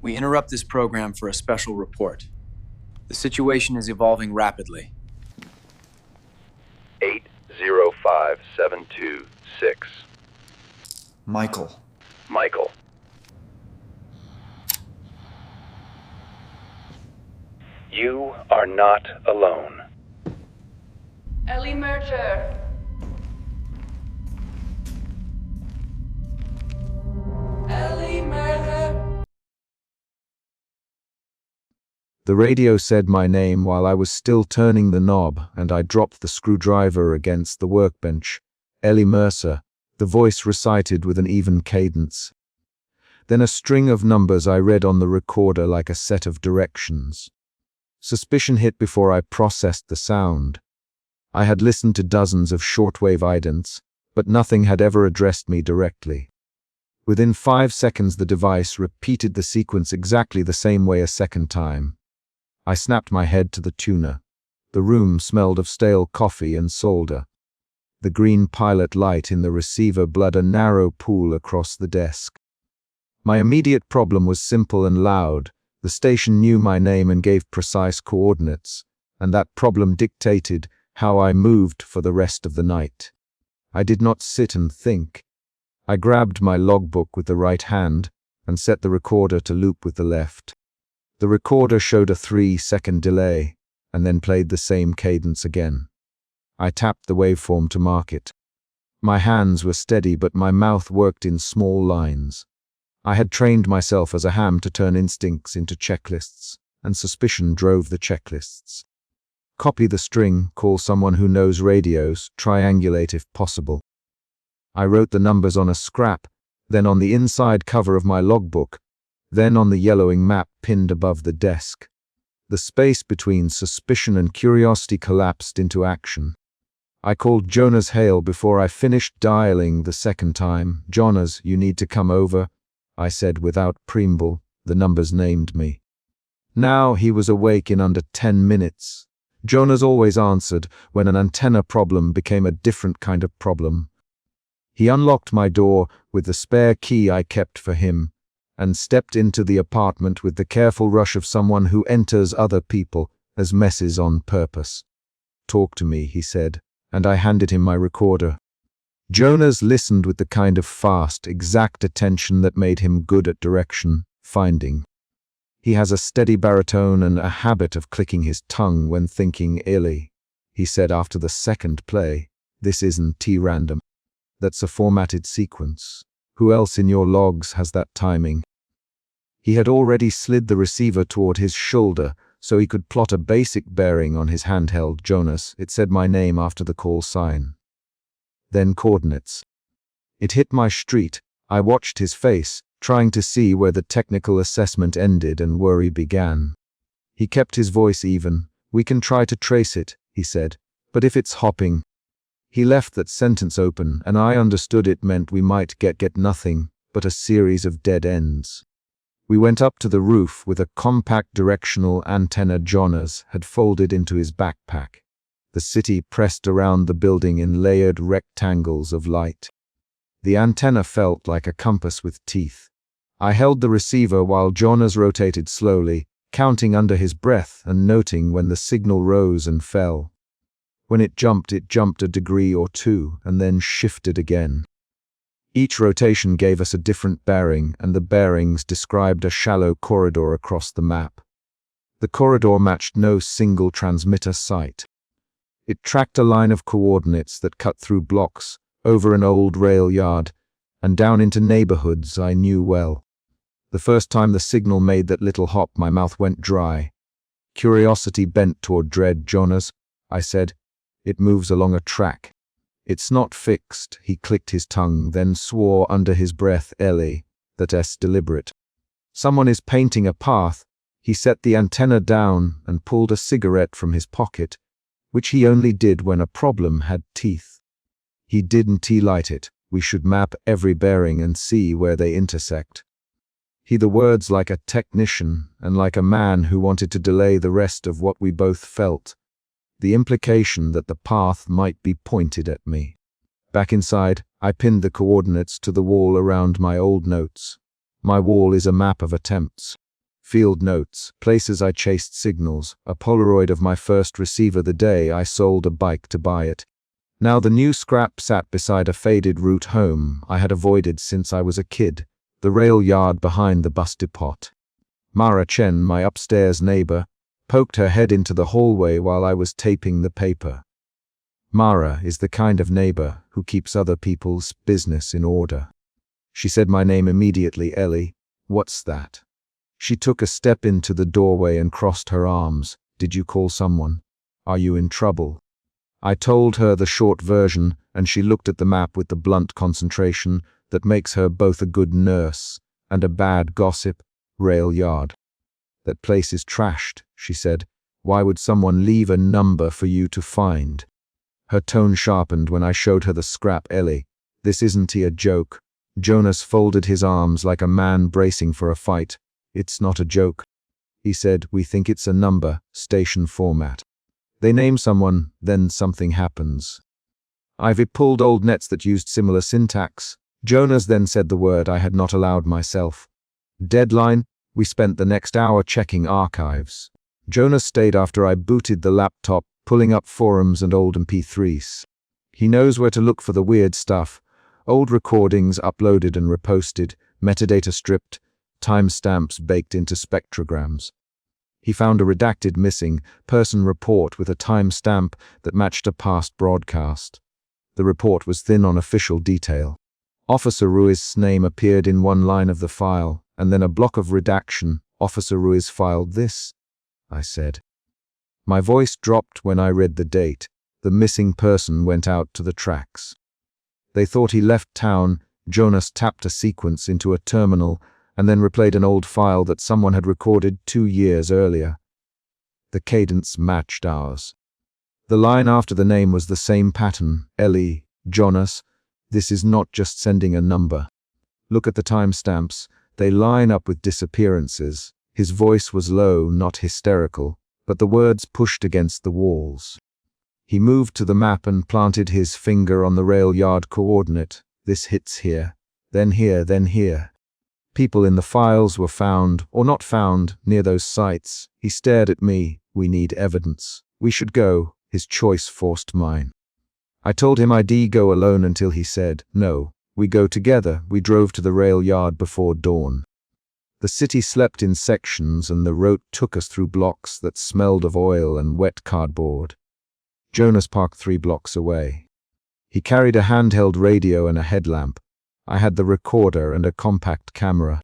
We interrupt this program for a special report. The situation is evolving rapidly. 805726. Michael. Michael. You are not alone. Ellie Mercer. Ellie Mercer. The radio said my name while I was still turning the knob, and I dropped the screwdriver against the workbench. Ellie Mercer, the voice recited with an even cadence. Then a string of numbers I read on the recorder like a set of directions. Suspicion hit before I processed the sound. I had listened to dozens of shortwave idents, but nothing had ever addressed me directly. Within 5 seconds the device repeated the sequence exactly the same way a second time. I snapped my head to the tuner. The room smelled of stale coffee and solder. The green pilot light in the receiver blurred a narrow pool across the desk. My immediate problem was simple and loud. The station knew my name and gave precise coordinates, and that problem dictated how I moved for the rest of the night. I did not sit and think. I grabbed my logbook with the right hand and set the recorder to loop with the left. The recorder showed a 3-second delay, and then played the same cadence again. I tapped the waveform to mark it. My hands were steady, but my mouth worked in small lines. I had trained myself as a ham to turn instincts into checklists, and suspicion drove the checklists. Copy the string, call someone who knows radios, triangulate if possible. I wrote the numbers on a scrap, then on the inside cover of my logbook, then on the yellowing map pinned above the desk. The space between suspicion and curiosity collapsed into action. I called Jonas Hale before I finished dialing the second time. "Jonas, you need to come over," I said without preamble. The numbers named me. Now he was awake in under 10 minutes. Jonas always answered when an antenna problem became a different kind of problem. He unlocked my door with the spare key I kept for him, and stepped into the apartment with the careful rush of someone who enters other people as messes on purpose. "Talk to me," he said, and I handed him my recorder. Jonas listened with the kind of fast, exact attention that made him good at direction finding. He has a steady baritone and a habit of clicking his tongue when thinking illy. He said after the second play, "This isn't T-random. That's a formatted sequence. Who else in your logs has that timing?" He had already slid the receiver toward his shoulder so he could plot a basic bearing on his handheld. "Jonas," it said my name after the call sign. Then coordinates. It hit my street. I watched his face, trying to see where the technical assessment ended and worry began. He kept his voice even. "We can try to trace it," he said, "but if it's hopping..." He left that sentence open, and I understood it meant we might get nothing but a series of dead ends. We went up to the roof with a compact directional antenna Jonas had folded into his backpack. The city pressed around the building in layered rectangles of light. The antenna felt like a compass with teeth. I held the receiver while Jonas rotated slowly, counting under his breath and noting when the signal rose and fell. When it jumped a degree or two, and then shifted again. Each rotation gave us a different bearing, and the bearings described a shallow corridor across the map. The corridor matched no single transmitter site. It tracked a line of coordinates that cut through blocks, over an old rail yard, and down into neighborhoods I knew well. The first time the signal made that little hop, my mouth went dry. Curiosity bent toward dread. "Jonas," I said, "it moves along a track. It's not fixed." He clicked his tongue, then swore under his breath, "Ellie, that's deliberate. Someone is painting a path." He set the antenna down and pulled a cigarette from his pocket, which he only did when a problem had teeth. He didn't light it. "We should map every bearing and see where they intersect." He the words like a technician and like a man who wanted to delay the rest of what we both felt. The implication that the path might be pointed at me. Back inside, I pinned the coordinates to the wall around my old notes. My wall is a map of attempts. Field notes, places I chased signals, a Polaroid of my first receiver the day I sold a bike to buy it. Now the new scrap sat beside a faded route home I had avoided since I was a kid, the rail yard behind the bus depot. Mara Chen, my upstairs neighbor, poked her head into the hallway while I was taping the paper. Mara is the kind of neighbor who keeps other people's business in order. She said my name immediately. Ellie, what's that? She took a step into the doorway and crossed her arms. Did you call someone? Are you in trouble? I told her the short version, and she looked at the map with the blunt concentration that makes her both a good nurse and a bad gossip. Rail yard. That place is trashed, she said. Why would someone leave a number for you to find? Her tone sharpened when I showed her the scrap. Ellie, this isn't a joke. Jonas folded his arms like a man bracing for a fight. It's not a joke. He said, we think it's a number, station format. They name someone, then something happens. Ivy pulled old nets that used similar syntax. Jonas then said the word I had not allowed myself. Deadline. We spent the next hour checking archives. Jonas stayed after I booted the laptop, pulling up forums and old MP3s. He knows where to look for the weird stuff. Old recordings uploaded and reposted, metadata stripped, timestamps baked into spectrograms. He found a redacted missing person report with a timestamp that matched a past broadcast. The report was thin on official detail. Officer Ruiz's name appeared in one line of the file, and then a block of redaction. Officer Ruiz filed this, I said. My voice dropped when I read the date. The missing person went out to the tracks. They thought he left town. Jonas tapped a sequence into a terminal and then replayed an old file that someone had recorded 2 years earlier. The cadence matched ours. The line after the name was the same pattern. Ellie, Jonas, this is not just sending a number. Look at the timestamps. They line up with disappearances. His voice was low, not hysterical, but the words pushed against the walls. He moved to the map and planted his finger on the rail yard coordinate. This hits here, then here, then here. People in the files were found, or not found, near those sites. He stared at me. We need evidence. We should go. His choice forced mine. I told him I'd go alone until he said, no, we go together. We drove to the rail yard before dawn. The city slept in sections and the route took us through blocks that smelled of oil and wet cardboard. Jonas parked 3 blocks away. He carried a handheld radio and a headlamp. I had the recorder and a compact camera.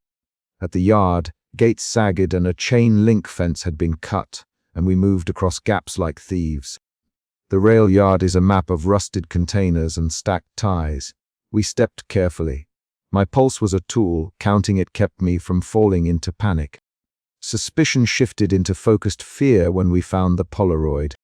At the yard, gates sagged and a chain link fence had been cut, and we moved across gaps like thieves. The rail yard is a map of rusted containers and stacked ties. We stepped carefully. My pulse was a tool. Counting it kept me from falling into panic. Suspicion shifted into focused fear when we found the Polaroid.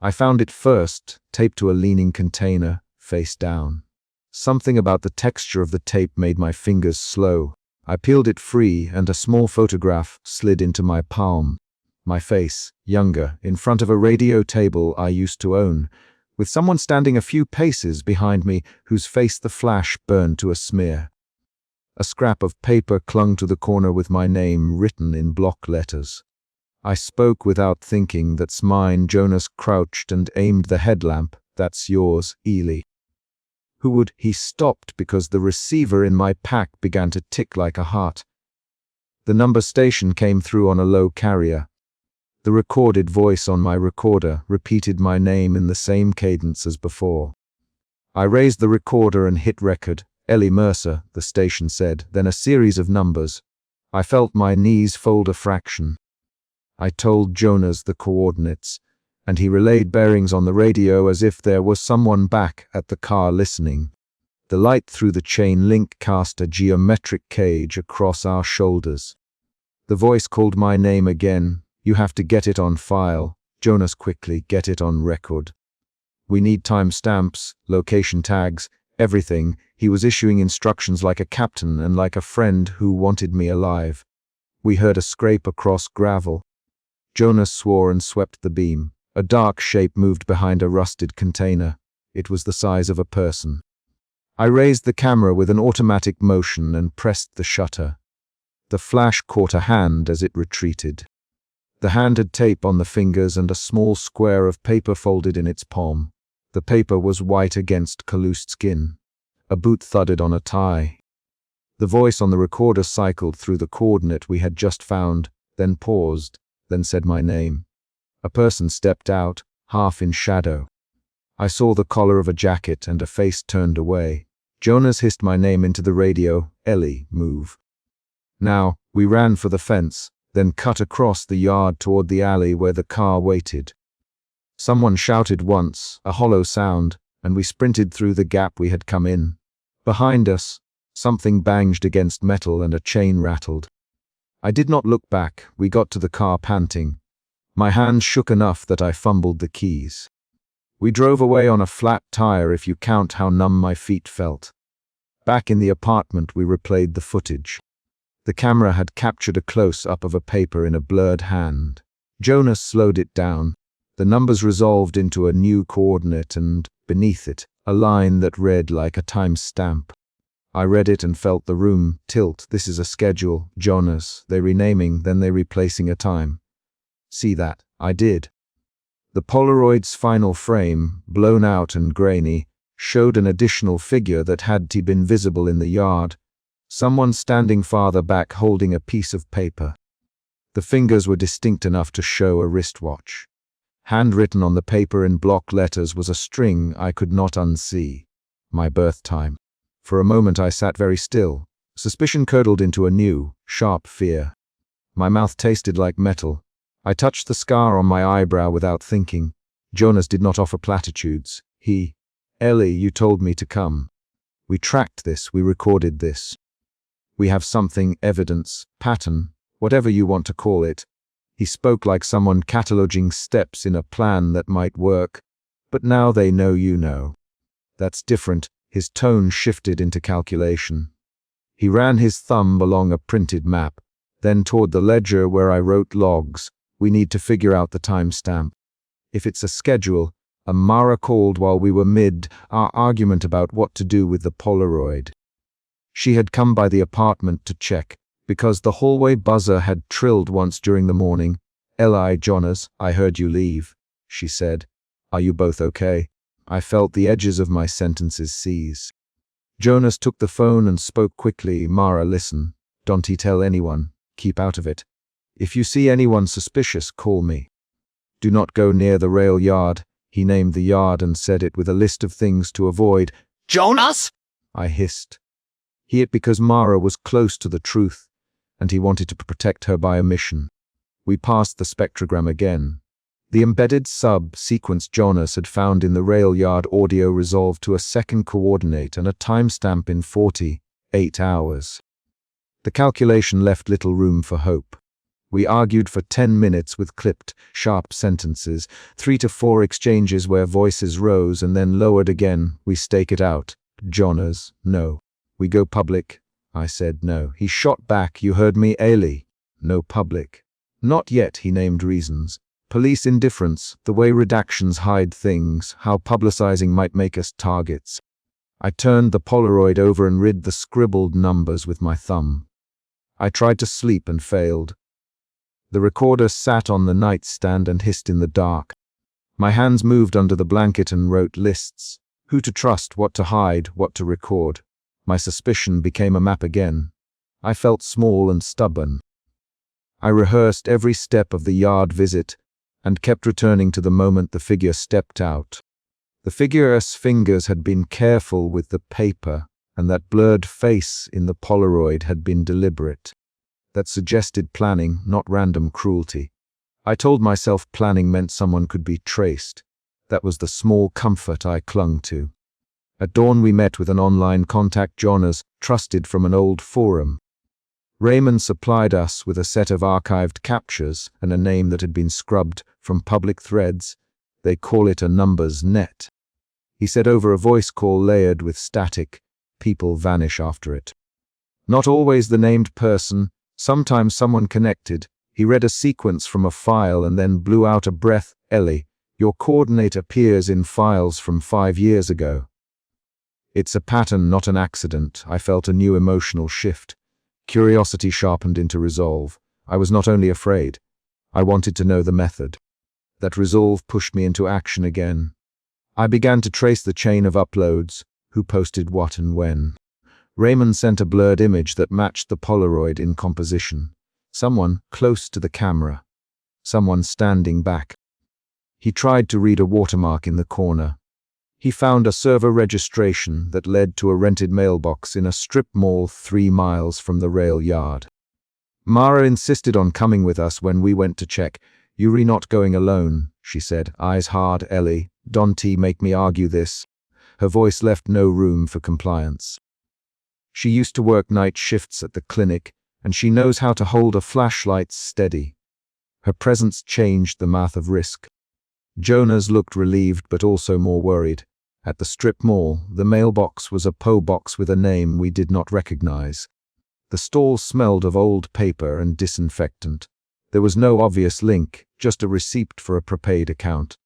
I found it first, taped to a leaning container, face down. Something about the texture of the tape made my fingers slow. I peeled it free and a small photograph slid into my palm. My face, younger, in front of a radio table I used to own, with someone standing a few paces behind me whose face the flash burned to a smear. A scrap of paper clung to the corner with my name written in block letters. I spoke without thinking. That's mine. Jonas crouched and aimed the headlamp. That's yours, Ely. Who would? He stopped because the receiver in my pack began to tick like a heart. The number station came through on a low carrier. The recorded voice on my recorder repeated my name in the same cadence as before. I raised the recorder and hit record. Ellie Mercer, the station said, then a series of numbers. I felt my knees fold a fraction. I told Jonas the coordinates, and he relayed bearings on the radio as if there was someone back at the car listening. The light through the chain link cast a geometric cage across our shoulders. The voice called my name again. You have to get it on file. Jonas quickly, get it on record. We need timestamps, location tags, everything. He was issuing instructions like a captain and like a friend who wanted me alive. We heard a scrape across gravel. Jonas swore and swept the beam. A dark shape moved behind a rusted container. It was the size of a person. I raised the camera with an automatic motion and pressed the shutter. The flash caught a hand as it retreated. The hand had tape on the fingers and a small square of paper folded in its palm. The paper was white against calloused skin. A boot thudded on a tie. The voice on the recorder cycled through the coordinate we had just found, then paused, then said my name. A person stepped out, half in shadow. I saw the collar of a jacket and a face turned away. Jonas hissed my name into the radio. Ellie, move. Now, we ran for the fence, then cut across the yard toward the alley where the car waited. Someone shouted once, a hollow sound, and we sprinted through the gap we had come in. Behind us, something banged against metal and a chain rattled. I did not look back. We got to the car panting. My hand shook enough that I fumbled the keys. We drove away on a flat tire if you count how numb my feet felt. Back in the apartment, we replayed the footage. The camera had captured a close-up of a paper in a blurred hand. Jonas slowed it down. The numbers resolved into a new coordinate and, beneath it, a line that read like a timestamp. I read it and felt the room tilt. This is a schedule, Jonas. They renaming, then they replacing a time. See that? I did. The Polaroid's final frame, blown out and grainy, showed an additional figure that had been visible in the yard. Someone standing farther back holding a piece of paper. The fingers were distinct enough to show a wristwatch. Handwritten on the paper in block letters was a string I could not unsee. My birth time. For a moment I sat very still. Suspicion curdled into a new, sharp fear. My mouth tasted like metal. I touched the scar on my eyebrow without thinking. Jonas did not offer platitudes. Ellie, you told me to come. We tracked this, we recorded this. We have something, evidence, pattern, whatever you want to call it. He spoke like someone cataloging steps in a plan that might work, but now they know you know. That's different. His tone shifted into calculation. He ran his thumb along a printed map, then toward the ledger where I wrote logs. We need to figure out the timestamp. If it's a schedule, Mara called while we were mid our argument about what to do with the Polaroid. She had come by the apartment to check, because the hallway buzzer had trilled once during the morning. Eli, Jonas, I heard you leave, she said. Are you both okay? I felt the edges of my sentences seize. Jonas took the phone and spoke quickly. Mara, listen. Don't tell anyone. Keep out of it. If you see anyone suspicious, call me. Do not go near the rail yard. He named the yard and said it with a list of things to avoid. Jonas! I hissed. He it because Mara was close to the truth, and he wanted to protect her by omission. We passed the spectrogram again. The embedded sub-sequence Jonas had found in the rail yard audio resolved to a second coordinate and a timestamp in 48 hours. The calculation left little room for hope. We argued for 10 minutes with clipped, sharp sentences, 3 to 4 exchanges where voices rose and then lowered again. We stake it out. Jonas, no. We go public. I said no. He shot back. You heard me, Ailey. No public. Not yet, he named reasons. Police indifference, the way redactions hide things, how publicizing might make us targets. I turned the Polaroid over and read the scribbled numbers with my thumb. I tried to sleep and failed. The recorder sat on the nightstand and hissed in the dark. My hands moved under the blanket and wrote lists. Who to trust, what to hide, what to record. My suspicion became a map again. I felt small and stubborn. I rehearsed every step of the yard visit and kept returning to the moment the figure stepped out. The figure's fingers had been careful with the paper, and that blurred face in the Polaroid had been deliberate. That suggested planning, not random cruelty. I told myself planning meant someone could be traced. That was the small comfort I clung to. At dawn we met with an online contact Jonas, trusted from an old forum. Raymond supplied us with a set of archived captures and a name that had been scrubbed from public threads. They call it a numbers net. He said over a voice call layered with static, people vanish after it. Not always the named person, sometimes someone connected. He read a sequence from a file and then blew out a breath. Ellie, your coordinate appears in files from 5 years ago. It's a pattern, not an accident. I felt a new emotional shift. Curiosity sharpened into resolve. I was not only afraid, I wanted to know the method. That resolve pushed me into action again. I began to trace the chain of uploads, who posted what and when. Raymond sent a blurred image that matched the Polaroid in composition. Someone close to the camera. Someone standing back. He tried to read a watermark in the corner. He found a server registration that led to a rented mailbox in a strip mall 3 miles from the rail yard. Mara insisted on coming with us when we went to check. "You're not going alone," she said, eyes hard. "Ellie, don't make me argue this." Her voice left no room for compliance. She used to work night shifts at the clinic, and she knows how to hold a flashlight steady. Her presence changed the math of risk. Jonas looked relieved but also more worried. At the strip mall, the mailbox was a PO box with a name we did not recognize. The stall smelled of old paper and disinfectant. There was no obvious link, just a receipt for a prepaid account.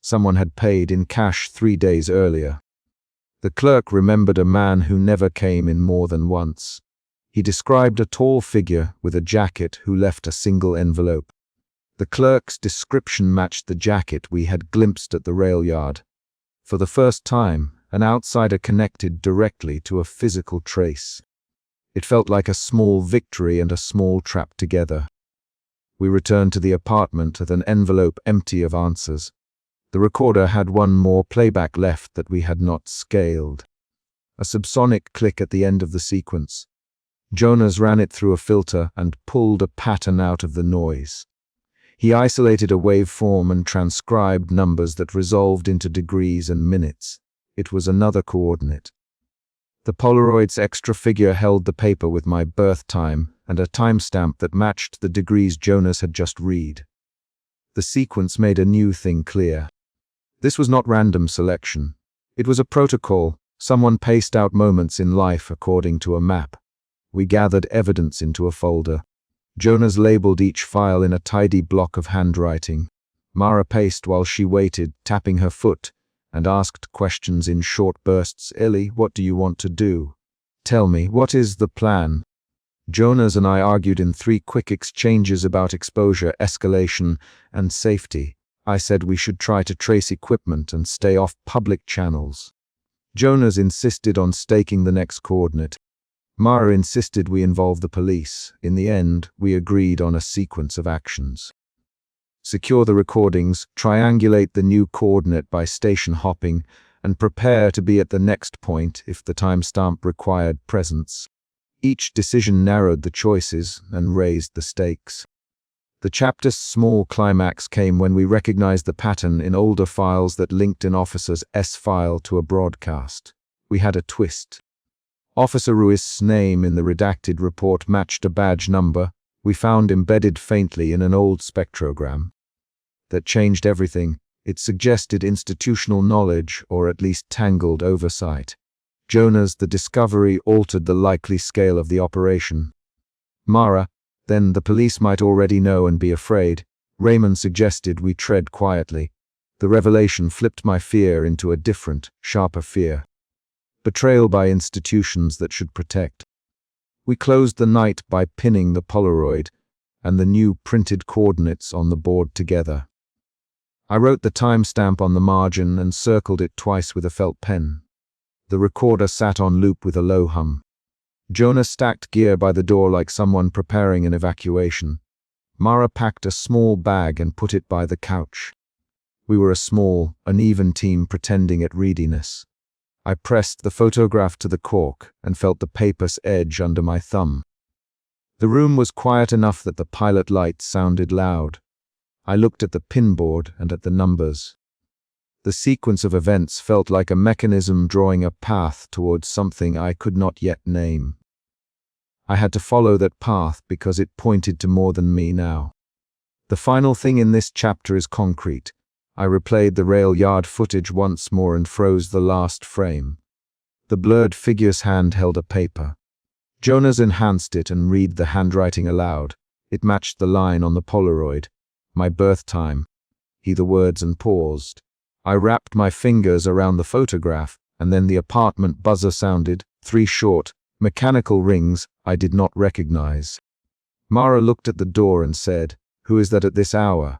Someone had paid in cash 3 days earlier. The clerk remembered a man who never came in more than once. He described a tall figure with a jacket who left a single envelope. The clerk's description matched the jacket we had glimpsed at the rail yard. For the first time, an outsider connected directly to a physical trace. It felt like a small victory and a small trap together. We returned to the apartment with an envelope empty of answers. The recorder had one more playback left that we had not scaled. A subsonic click at the end of the sequence. Jonas ran it through a filter and pulled a pattern out of the noise. He isolated a waveform and transcribed numbers that resolved into degrees and minutes. It was another coordinate. The Polaroid's extra figure held the paper with my birth time and a timestamp that matched the degrees Jonas had just read. The sequence made a new thing clear. This was not random selection. It was a protocol. Someone paced out moments in life according to a map. We gathered evidence into a folder. Jonas labeled each file in a tidy block of handwriting. Mara paced while she waited, tapping her foot, and asked questions in short bursts. "Ellie, what do you want to do? Tell me, what is the plan?" Jonas and I argued in 3 quick exchanges about exposure, escalation, and safety. I said we should try to trace equipment and stay off public channels. Jonas insisted on staking the next coordinate. Mara insisted we involve the police. In the end, we agreed on a sequence of actions. Secure the recordings, triangulate the new coordinate by station hopping, and prepare to be at the next point if the timestamp required presence. Each decision narrowed the choices and raised the stakes. The chapter's small climax came when we recognized the pattern in older files that linked an officer's S-file to a broadcast. We had a twist. Officer Ruiz's name in the redacted report matched a badge number we found embedded faintly in an old spectrogram. That changed everything. It suggested institutional knowledge, or at least tangled oversight. Jonas, the discovery altered the likely scale of the operation. Mara, then the police might already know and be afraid. Raymond suggested we tread quietly. The revelation flipped my fear into a different, sharper fear. Betrayal by institutions that should protect. We closed the night by pinning the Polaroid and the new printed coordinates on the board together. I wrote the timestamp on the margin and circled it twice with a felt pen. The recorder sat on loop with a low hum. Jonas stacked gear by the door like someone preparing an evacuation. Mara packed a small bag and put it by the couch. We were a small, uneven team pretending at readiness. I pressed the photograph to the cork and felt the paper's edge under my thumb. The room was quiet enough that the pilot light sounded loud. I looked at the pinboard and at the numbers. The sequence of events felt like a mechanism drawing a path towards something I could not yet name. I had to follow that path because it pointed to more than me now. The final thing in this chapter is concrete. I replayed the rail yard footage once more and froze the last frame. The blurred figure's hand held a paper. Jonas enhanced it and read the handwriting aloud. It matched the line on the Polaroid. My birth time. He the words and paused. I wrapped my fingers around the photograph, and then the apartment buzzer sounded, 3 short, mechanical rings. I did not recognize. Mara looked at the door and said, "Who is that at this hour?"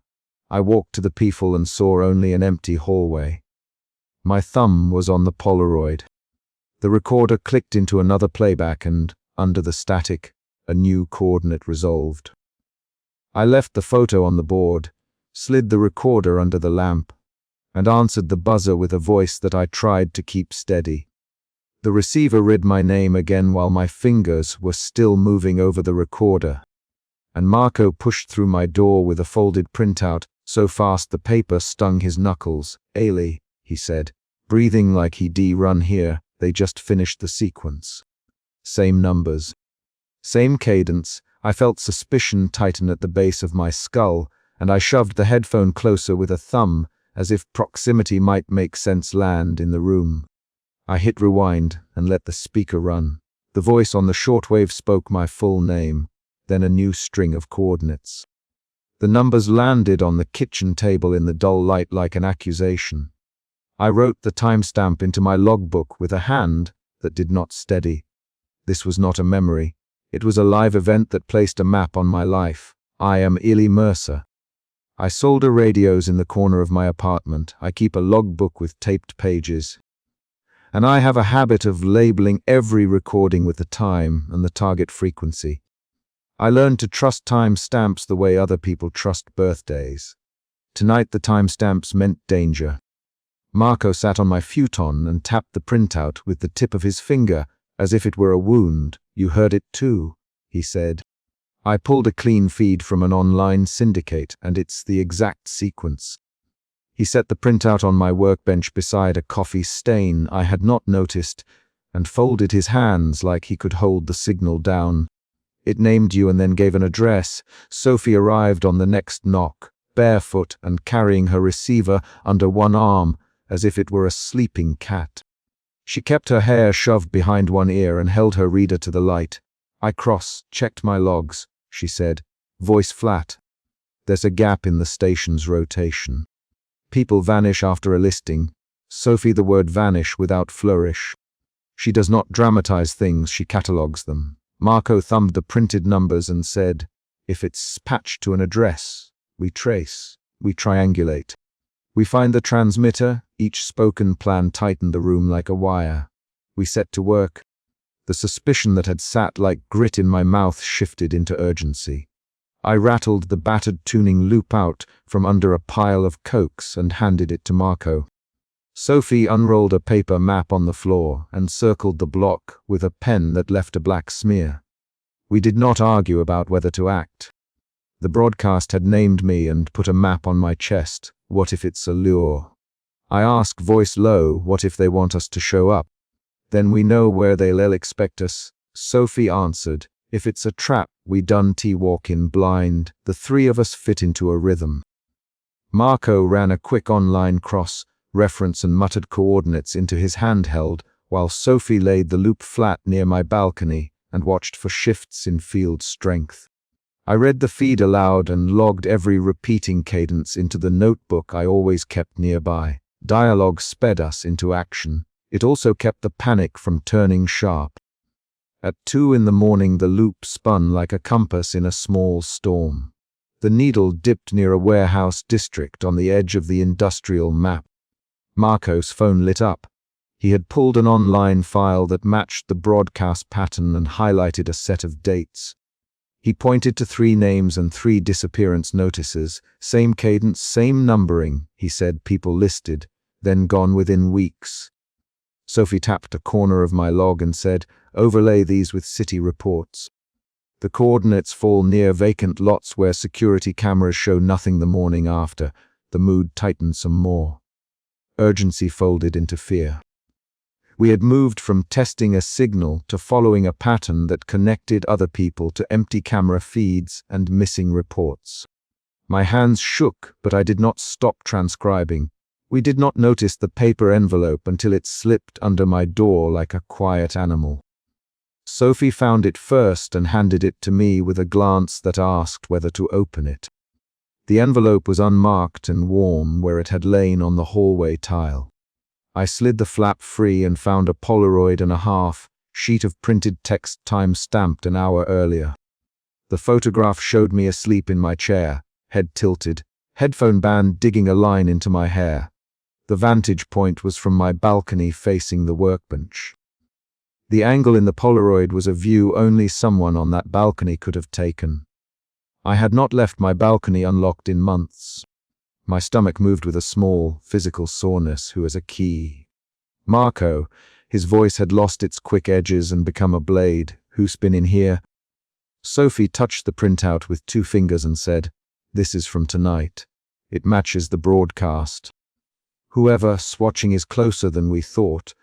I walked to the peephole and saw only an empty hallway. My thumb was on the Polaroid. The recorder clicked into another playback and, under the static, a new coordinate resolved. I left the photo on the board, slid the recorder under the lamp, and answered the buzzer with a voice that I tried to keep steady. The receiver read my name again while my fingers were still moving over the recorder, and Marco pushed through my door with a folded printout so fast the paper stung his knuckles. "Ailey," he said, breathing like he'd run here, "they just finished the sequence." Same numbers. Same cadence. I felt suspicion tighten at the base of my skull, and I shoved the headphone closer with a thumb, as if proximity might make sense land in the room. I hit rewind and let the speaker run. The voice on the shortwave spoke my full name, then a new string of coordinates. The numbers landed on the kitchen table in the dull light like an accusation. I wrote the timestamp into my logbook with a hand that did not steady. This was not a memory. It was a live event that placed a map on my life. I am Ellie Mercer. I solder radios in the corner of my apartment. I keep a logbook with taped pages. And I have a habit of labeling every recording with the time and the target frequency. I learned to trust timestamps the way other people trust birthdays. Tonight the timestamps meant danger. Marco sat on my futon and tapped the printout with the tip of his finger as if it were a wound. "You heard it too," he said. I pulled a clean feed from an online syndicate, and it's the exact sequence. He set the printout on my workbench beside a coffee stain I had not noticed, and folded his hands like he could hold the signal down. "It named you and then gave an address." Sophie arrived on the next knock, barefoot and carrying her receiver under one arm, as if it were a sleeping cat. She kept her hair shoved behind one ear and held her reader to the light. "I cross-checked my logs," she said, voice flat. "There's a gap in the station's rotation. People vanish after a listing." Sophie the word vanish without flourish. She does not dramatize things, she catalogues them. Marco thumbed the printed numbers and said, "If it's patched to an address, we trace, we triangulate. We find the transmitter." Each spoken plan tightened the room like a wire. We set to work. The suspicion that had sat like grit in my mouth shifted into urgency. I rattled the battered tuning loop out from under a pile of cokes and handed it to Marco. Sophie unrolled a paper map on the floor and circled the block with a pen that left a black smear. We did not argue about whether to act. The broadcast had named me and put a map on my chest. What if it's a lure? I ask, voice low, what if they want us to show up? Then we know where they'll expect us. Sophie answered, if it's a trap, we done walk in blind. The three of us fit into a rhythm. Marco ran a quick online cross-reference and muttered coordinates into his handheld, while Sophie laid the loop flat near my balcony and watched for shifts in field strength. I read the feed aloud and logged every repeating cadence into the notebook I always kept nearby. Dialogue sped us into action. It also kept the panic from turning sharp. At 2 in the morning the loop spun like a compass in a small storm. The needle dipped near a warehouse district on the edge of the industrial map. Marco's phone lit up. He had pulled an online file that matched the broadcast pattern and highlighted a set of dates. He pointed to 3 names and 3 disappearance notices. Same cadence, same numbering, he said, people listed, then gone within weeks. Sophie tapped a corner of my log and said, overlay these with city reports. The coordinates fall near vacant lots where security cameras show nothing the morning after. The mood tightened some more. Urgency folded into fear. We had moved from testing a signal to following a pattern that connected other people to empty camera feeds and missing reports. My hands shook, but I did not stop transcribing. We did not notice the paper envelope until it slipped under my door like a quiet animal. Sophie found it first and handed it to me with a glance that asked whether to open it. The envelope was unmarked and warm where it had lain on the hallway tile. I slid the flap free and found a Polaroid and a half, sheet of printed text time-stamped an hour earlier. The photograph showed me asleep in my chair, head tilted, headphone band digging a line into my hair. The vantage point was from my balcony facing the workbench. The angle in the Polaroid was a view only someone on that balcony could have taken. I had not left my balcony unlocked in months. My stomach moved with a small, physical soreness. Who has a key? Marco. His voice had lost its quick edges and become a blade. Who's been in here? Sophie touched the printout with 2 fingers and said, "This is from tonight. It matches the broadcast. Whoever swatching is closer than we thought."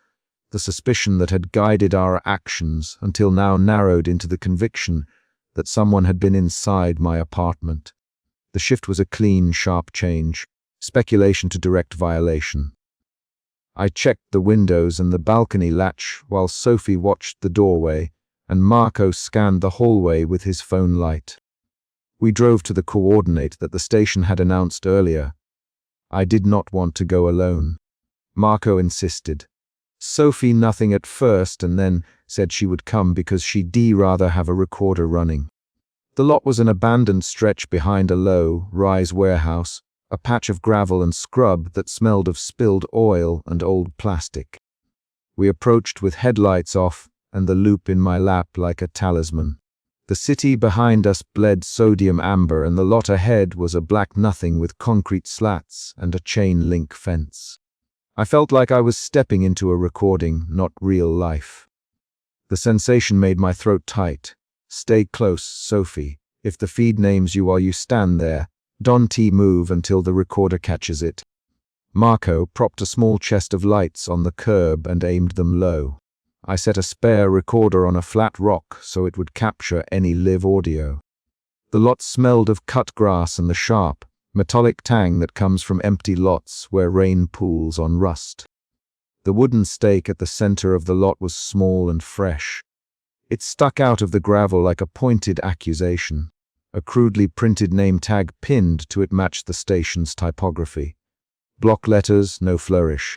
The suspicion that had guided our actions until now narrowed into the conviction that someone had been inside my apartment. The shift was a clean, sharp change, speculation to direct violation. I checked the windows and the balcony latch while Sophie watched the doorway, and Marco scanned the hallway with his phone light. We drove to the coordinate that the station had announced earlier. I did not want to go alone. Marco insisted. Sophie nothing at first and then said she would come because she'd rather have a recorder running. The lot was an abandoned stretch behind a low-rise warehouse, a patch of gravel and scrub that smelled of spilled oil and old plastic. We approached with headlights off and the loop in my lap like a talisman. The city behind us bled sodium amber and the lot ahead was a black nothing with concrete slats and a chain link fence. I felt like I was stepping into a recording, not real life. The sensation made my throat tight. "Stay close, Sophie. If the feed names you while you stand there, don't move until the recorder catches it." Marco propped a small chest of lights on the curb and aimed them low. I set a spare recorder on a flat rock so it would capture any live audio. The lot smelled of cut grass and the sharp, metallic tang that comes from empty lots where rain pools on rust. The wooden stake at the center of the lot was small and fresh. It stuck out of the gravel like a pointed accusation. A crudely printed name tag pinned to it matched the station's typography. Block letters, no flourish.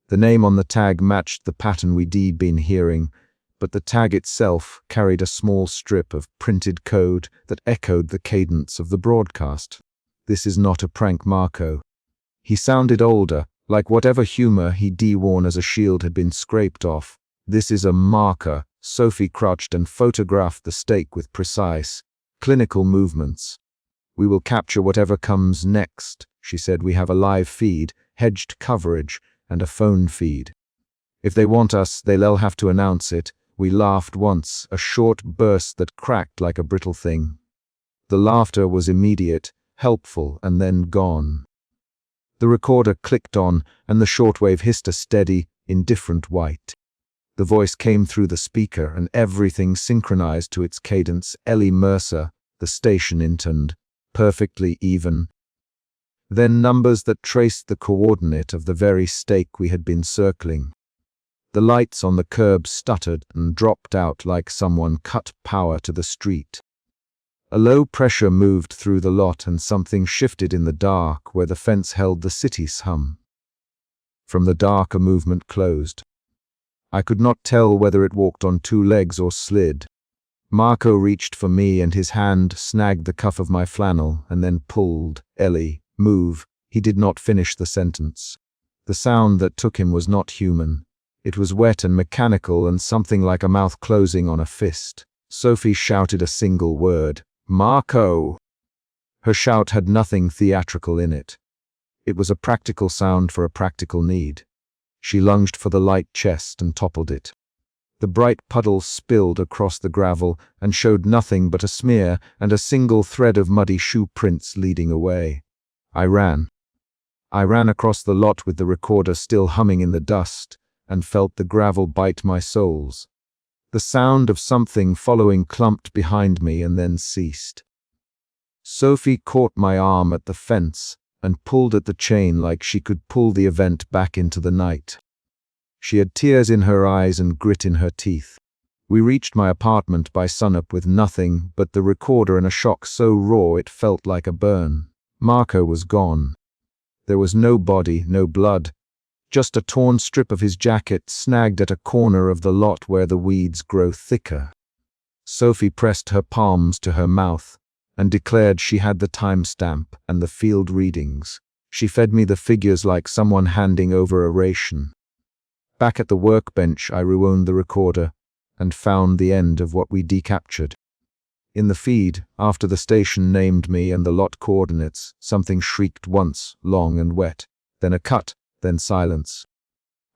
The name on the tag matched the pattern we'd been hearing, but the tag itself carried a small strip of printed code that echoed the cadence of the broadcast. "This is not a prank, Marco." He sounded older, like whatever humor he'd worn as a shield had been scraped off. "This is a marker." Sophie crouched and photographed the stake with precise, clinical movements. "We will capture whatever comes next," she said. "We have a live feed, hedged coverage, and a phone feed. If they want us, they'll have to announce it." We laughed once, a short burst that cracked like a brittle thing. The laughter was immediate, helpful, and then gone. The recorder clicked on, and the shortwave hissed a steady, indifferent white. The voice came through the speaker, and everything synchronized to its cadence. Ellie Mercer, the station intoned, perfectly even. Then numbers that traced the coordinate of the very stake we had been circling. The lights on the curb stuttered and dropped out like someone cut power to the street. A low pressure moved through the lot and something shifted in the dark where the fence held the city's hum. From the dark a movement closed. I could not tell whether it walked on 2 legs or slid. Marco reached for me and his hand snagged the cuff of my flannel and then pulled. "Ellie, move." He did not finish the sentence. The sound that took him was not human. It was wet and mechanical and something like a mouth closing on a fist. Sophie shouted a single word. "Marco!" Her shout had nothing theatrical in it. It was a practical sound for a practical need. She lunged for the light chest and toppled it. The bright puddle spilled across the gravel and showed nothing but a smear and a single thread of muddy shoe prints leading away. I ran. I ran across the lot with the recorder still humming in the dust and felt the gravel bite my soles. The sound of something following clumped behind me and then ceased. Sophie caught my arm at the fence and pulled at the chain like she could pull the event back into the night. She had tears in her eyes and grit in her teeth. We reached my apartment by sunup with nothing but the recorder and a shock so raw it felt like a burn. Marco was gone. There was no body, no blood, just a torn strip of his jacket snagged at a corner of the lot where the weeds grow thicker. Sophie pressed her palms to her mouth and declared she had the timestamp and the field readings. She fed me the figures like someone handing over a ration. Back at the workbench, I rewound the recorder and found the end of what we decaptured. In the feed, after the station named me and the lot coordinates, something shrieked once, long and wet, then a cut, then silence.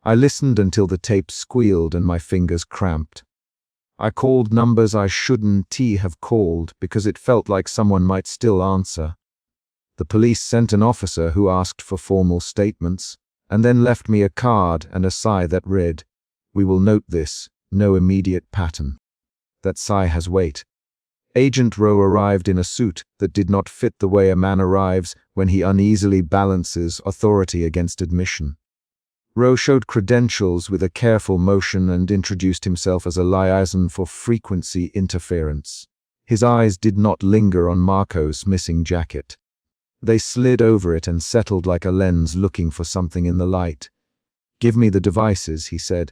I listened until the tape squealed and my fingers cramped. I called numbers I shouldn't have called because it felt like someone might still answer. The police sent an officer who asked for formal statements, and then left me a card and a sigh that read, "We will note this, no immediate pattern." That sigh has weight. Agent Rowe arrived in a suit that did not fit the way a man arrives when he uneasily balances authority against admission. Rowe showed credentials with a careful motion and introduced himself as a liaison for frequency interference. His eyes did not linger on Marco's missing jacket. They slid over it and settled like a lens looking for something in the light. "Give me the devices," he said.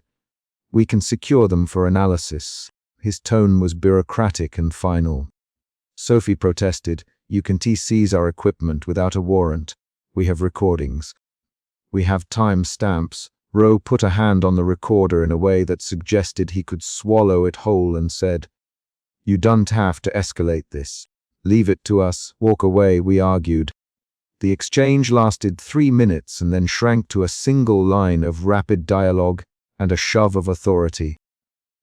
"We can secure them for analysis." His tone was bureaucratic and final. Sophie protested, "You can seize our equipment without a warrant. We have recordings." "We have time stamps." Rowe put a hand on the recorder in a way that suggested he could swallow it whole and said, "You don't have to escalate this. Leave it to us, walk away," we argued. The exchange lasted 3 minutes and then shrank to a single line of rapid dialogue and a shove of authority.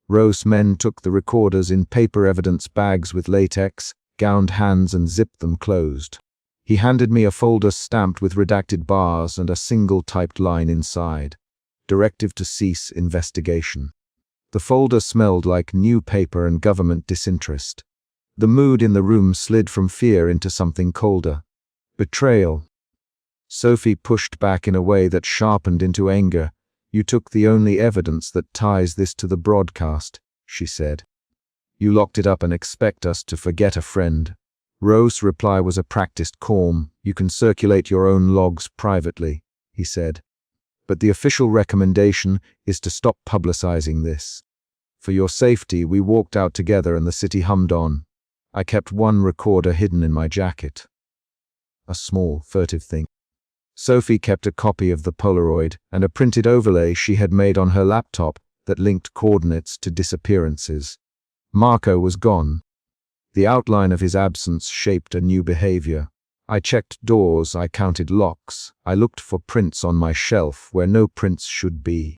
Rowe's men took the recorders in paper evidence bags with latex, gowned hands and zipped them closed. He handed me a folder stamped with redacted bars and a single typed line inside. Directive to cease investigation. The folder smelled like new paper and government disinterest. The mood in the room slid from fear into something colder. Betrayal. Sophie pushed back in a way that sharpened into anger. "You took the only evidence that ties this to the broadcast," she said. "You locked it up and expect us to forget a friend." Rowe's reply was a practiced calm. "You can circulate your own logs privately," he said. "But the official recommendation is to stop publicizing this. For your safety, we walked out together and the city hummed on. I kept one recorder hidden in my jacket. A small, furtive thing." Sophie kept a copy of the Polaroid and a printed overlay she had made on her laptop that linked coordinates to disappearances. Marco was gone. The outline of his absence shaped a new behavior. I checked doors, I counted locks, I looked for prints on my shelf where no prints should be.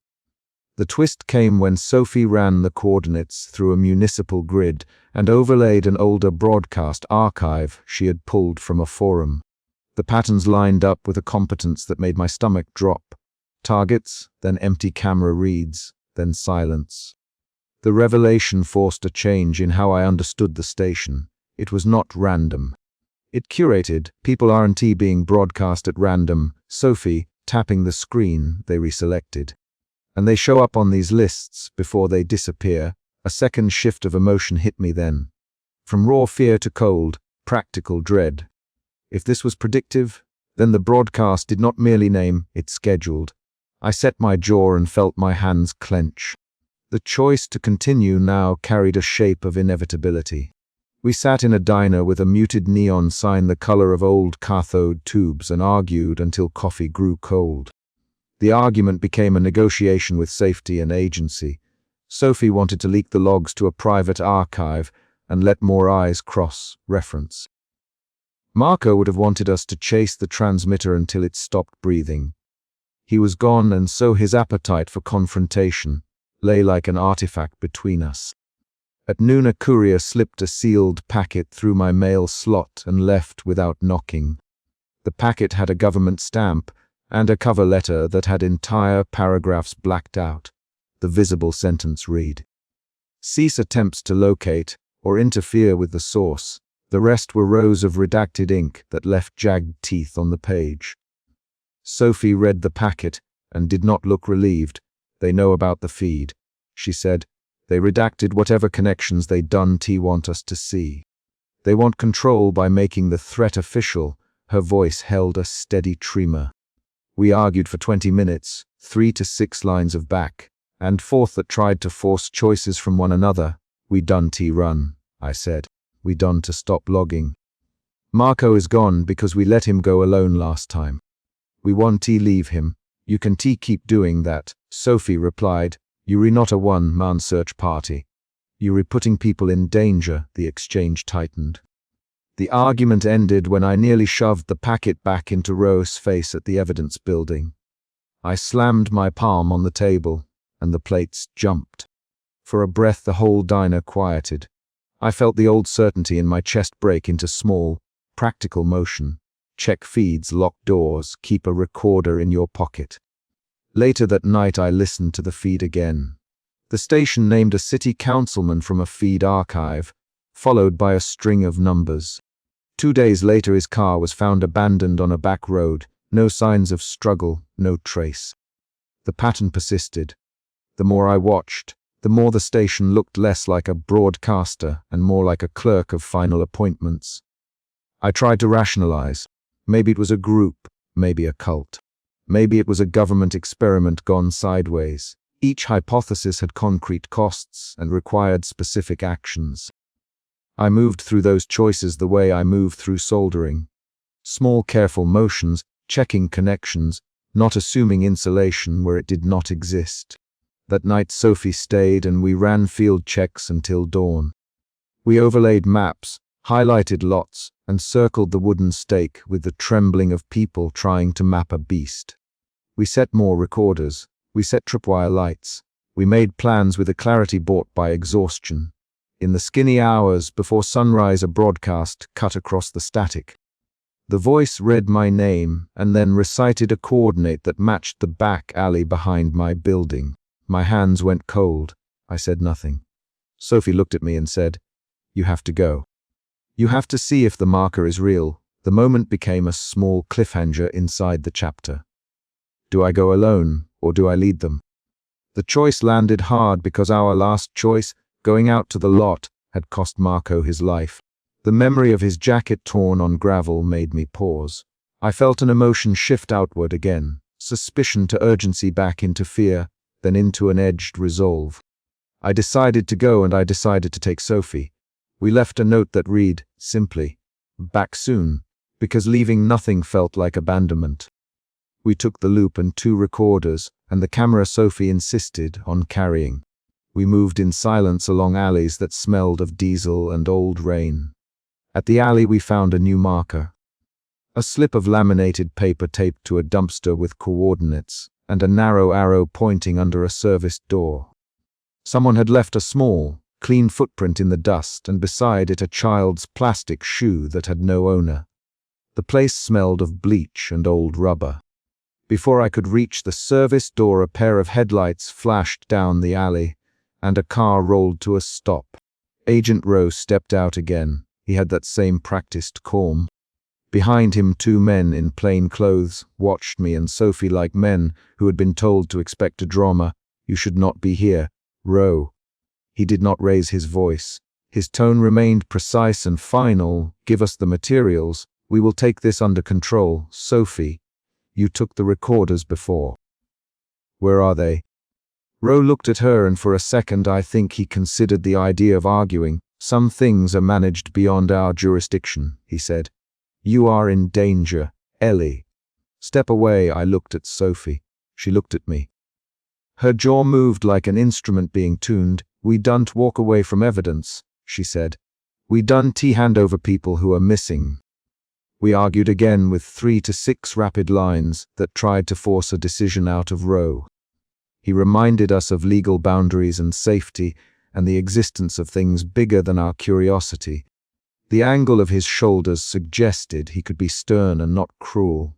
The twist came when Sophie ran the coordinates through a municipal grid and overlaid an older broadcast archive she had pulled from a forum. The patterns lined up with a competence that made my stomach drop. Targets, then empty camera reads, then silence. The revelation forced a change in how I understood the station. It was not random. It curated. People aren't being broadcast at random. Sophie, tapping the screen, they reselected. And they show up on these lists before they disappear. A second shift of emotion hit me then. From raw fear to cold, practical dread. If this was predictive, then the broadcast did not merely name, it scheduled. I set my jaw and felt my hands clench. The choice to continue now carried a shape of inevitability. We sat in a diner with a muted neon sign the color of old cathode tubes and argued until coffee grew cold. The argument became a negotiation with safety and agency. Sophie wanted to leak the logs to a private archive and let more eyes cross reference. Marco would have wanted us to chase the transmitter until it stopped breathing. He was gone, and so his appetite for confrontation lay like an artifact between us. At noon a courier slipped a sealed packet through my mail slot and left without knocking. The packet had a government stamp and a cover letter that had entire paragraphs blacked out. The visible sentence read, "Cease attempts to locate or interfere with the source." The rest were rows of redacted ink that left jagged teeth on the page. Sophie read the packet and did not look relieved. "They know about the feed," she said. "They redacted whatever connections they want us to see. They want control by making the threat official." Her voice held a steady tremor. We argued for 20 minutes, 3 to 6 lines of back and forth that tried to force choices from one another. We done run, I said. We done to stop logging. Marco is gone because we let him go alone last time. We want leave him. You can keep doing that, Sophie replied. You not a one-man search party. You putting people in danger, the exchange tightened. The argument ended when I nearly shoved the packet back into Ro's face at the evidence building. I slammed my palm on the table, and the plates jumped. For a breath the whole diner quieted. I felt the old certainty in my chest break into small, practical motion. Check feeds, lock doors, keep a recorder in your pocket. Later that night I listened to the feed again. The station named a city councilman from a feed archive, followed by a string of numbers. 2 days later his car was found abandoned on a back road, no signs of struggle, no trace. The pattern persisted. The more I watched, the more the station looked less like a broadcaster and more like a clerk of final appointments. I tried to rationalize. Maybe it was a group, maybe a cult. Maybe it was a government experiment gone sideways. Each hypothesis had concrete costs and required specific actions. I moved through those choices the way I move through soldering. Small careful motions, checking connections, not assuming insulation where it did not exist. That night Sophie stayed and we ran field checks until dawn. We overlaid maps, highlighted lots, and circled the wooden stake with the trembling of people trying to map a beast. We set more recorders. We set tripwire lights. We made plans with a clarity bought by exhaustion. In the skinny hours before sunrise a broadcast cut across the static. The voice read my name and then recited a coordinate that matched the back alley behind my building. My hands went cold. I said nothing. Sophie looked at me and said, "You have to go. You have to see if the marker is real." The moment became a small cliffhanger inside the chapter. Do I go alone or do I lead them? The choice landed hard because our last choice, going out to the lot, had cost Marco his life. The memory of his jacket torn on gravel made me pause. I felt an emotion shift outward again, suspicion to urgency back into fear, then into an edged resolve. I decided to go and I decided to take Sophie. We left a note that read, simply, "Back soon," because leaving nothing felt like abandonment. We took the loop and 2 recorders, and the camera Sophie insisted on carrying. We moved in silence along alleys that smelled of diesel and old rain. At the alley we found a new marker. A slip of laminated paper taped to a dumpster with coordinates, and a narrow arrow pointing under a serviced door. Someone had left a small, clean footprint in the dust, and beside it a child's plastic shoe that had no owner. The place smelled of bleach and old rubber. Before I could reach the service door, a pair of headlights flashed down the alley, and a car rolled to a stop. Agent Rowe stepped out again. He had that same practiced calm. Behind him 2 men in plain clothes watched me and Sophie like men who had been told to expect a drama. "You should not be here, Rowe." He did not raise his voice. His tone remained precise and final. "Give us the materials. We will take this under control. Sophie, you took the recorders before. Where are they?" Rowe looked at her and for a second I think he considered the idea of arguing. "Some things are managed beyond our jurisdiction," he said. "You are in danger, Ellie." Step away, I looked at Sophie. She looked at me. Her jaw moved like an instrument being tuned. "We don't walk away from evidence," she said. "We don't hand over people who are missing." We argued again with 3 to 6 rapid lines that tried to force a decision out of Rowe. He reminded us of legal boundaries and safety and the existence of things bigger than our curiosity. The angle of his shoulders suggested he could be stern and not cruel.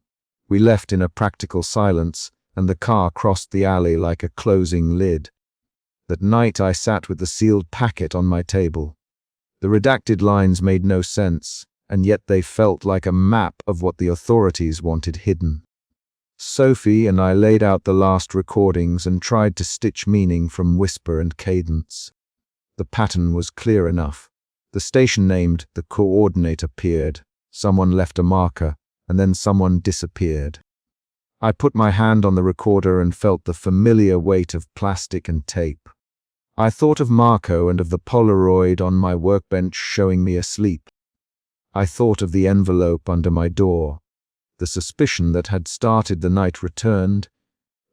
We left in a practical silence, and the car crossed the alley like a closing lid. That night I sat with the sealed packet on my table. The redacted lines made no sense, and yet they felt like a map of what the authorities wanted hidden. Sophie and I laid out the last recordings and tried to stitch meaning from whisper and cadence. The pattern was clear enough. The station named, the coordinate appeared, someone left a marker, and then someone disappeared. I put my hand on the recorder and felt the familiar weight of plastic and tape. I thought of Marco and of the Polaroid on my workbench showing me asleep. I thought of the envelope under my door. The suspicion that had started the night returned,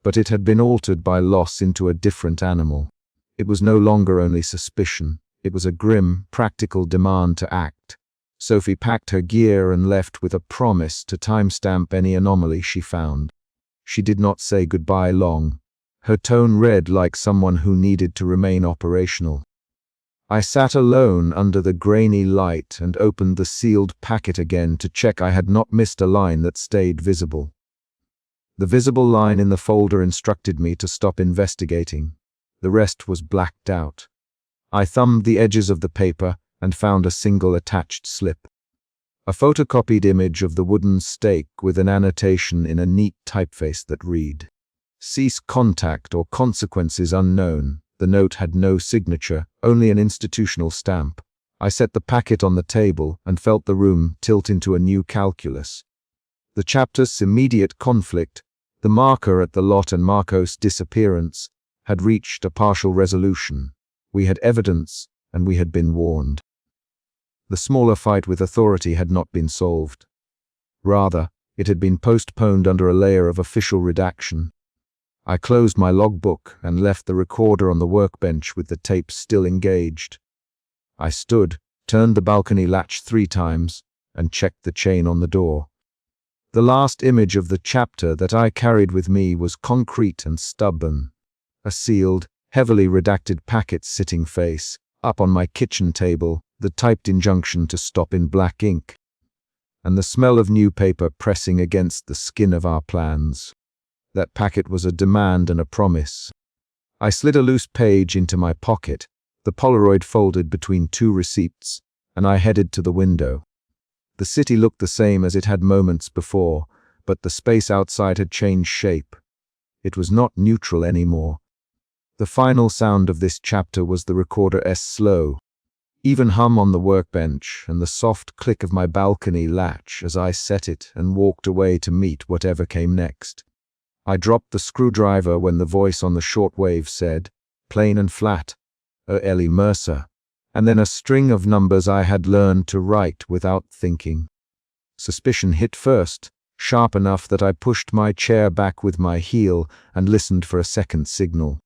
but it had been altered by loss into a different animal. It was no longer only suspicion. It was a grim, practical demand to act. Sophie packed her gear and left with a promise to timestamp any anomaly she found. She did not say goodbye long. Her tone read like someone who needed to remain operational. I sat alone under the grainy light and opened the sealed packet again to check I had not missed a line that stayed visible. The visible line in the folder instructed me to stop investigating. The rest was blacked out. I thumbed the edges of the paper and found a single attached slip. A photocopied image of the wooden stake with an annotation in a neat typeface that read, "Cease contact or consequences unknown." The note had no signature, only an institutional stamp. I set the packet on the table and felt the room tilt into a new calculus. The chapter's immediate conflict, the marker at the lot and Marco's disappearance, had reached a partial resolution. We had evidence, and we had been warned. The smaller fight with authority had not been solved. Rather, it had been postponed under a layer of official redaction. I closed my logbook and left the recorder on the workbench with the tape still engaged. I stood, turned the balcony latch 3 times, and checked the chain on the door. The last image of the chapter that I carried with me was concrete and stubborn. A sealed, heavily redacted packet sitting face up on my kitchen table, the typed injunction to stop in black ink, and the smell of new paper pressing against the skin of our plans. That packet was a demand and a promise. I slid a loose page into my pocket, the Polaroid folded between 2 receipts, and I headed to the window. The city looked the same as it had moments before, but the space outside had changed shape. It was not neutral anymore. The final sound of this chapter was the recorder's slow, even hum on the workbench and the soft click of my balcony latch as I set it and walked away to meet whatever came next. I dropped the screwdriver when the voice on the shortwave said, plain and flat, Ellie Mercer, and then a string of numbers I had learned to write without thinking. Suspicion hit first, sharp enough that I pushed my chair back with my heel and listened for a second signal.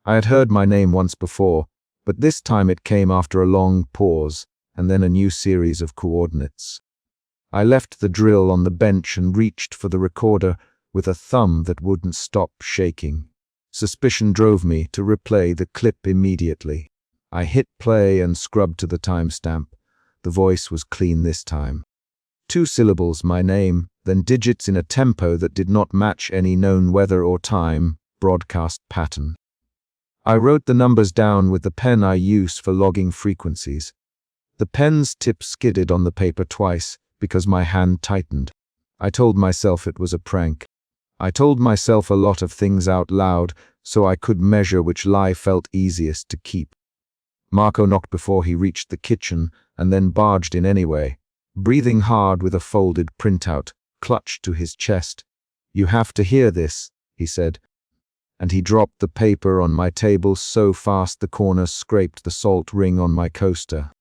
I had heard my name once before, but this time it came after a long pause and then a new series of coordinates. I left the drill on the bench and reached for the recorder with a thumb that wouldn't stop shaking. Suspicion drove me to replay the clip immediately. I hit play and scrubbed to the timestamp. The voice was clean this time. 2 syllables, my name, then digits in a tempo that did not match any known weather or time broadcast pattern. I wrote the numbers down with the pen I use for logging frequencies. The pen's tip skidded on the paper twice because my hand tightened. I told myself it was a prank. I told myself a lot of things out loud so I could measure which lie felt easiest to keep. Marco knocked before he reached the kitchen and then barged in anyway, breathing hard with a folded printout clutched to his chest. "You have to hear this," he said. And he dropped the paper on my table so fast the corner scraped the salt ring on my coaster.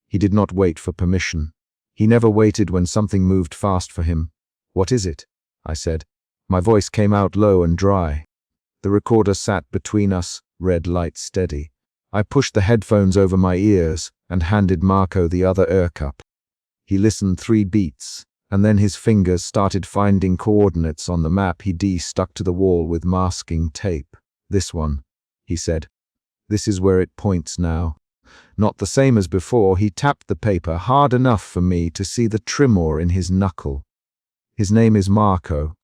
He did not wait for permission. He never waited when something moved fast for him. "What is it?" I said. My voice came out low and dry. The recorder sat between us, red light steady. I pushed the headphones over my ears and handed Marco the other air cup. He listened 3 beats, and then his fingers started finding coordinates on the map he'd stuck to the wall with masking tape. "This one," he said. "This is where it points now." Not the same as before, he tapped the paper hard enough for me to see the tremor in his knuckle. "His name is Marco.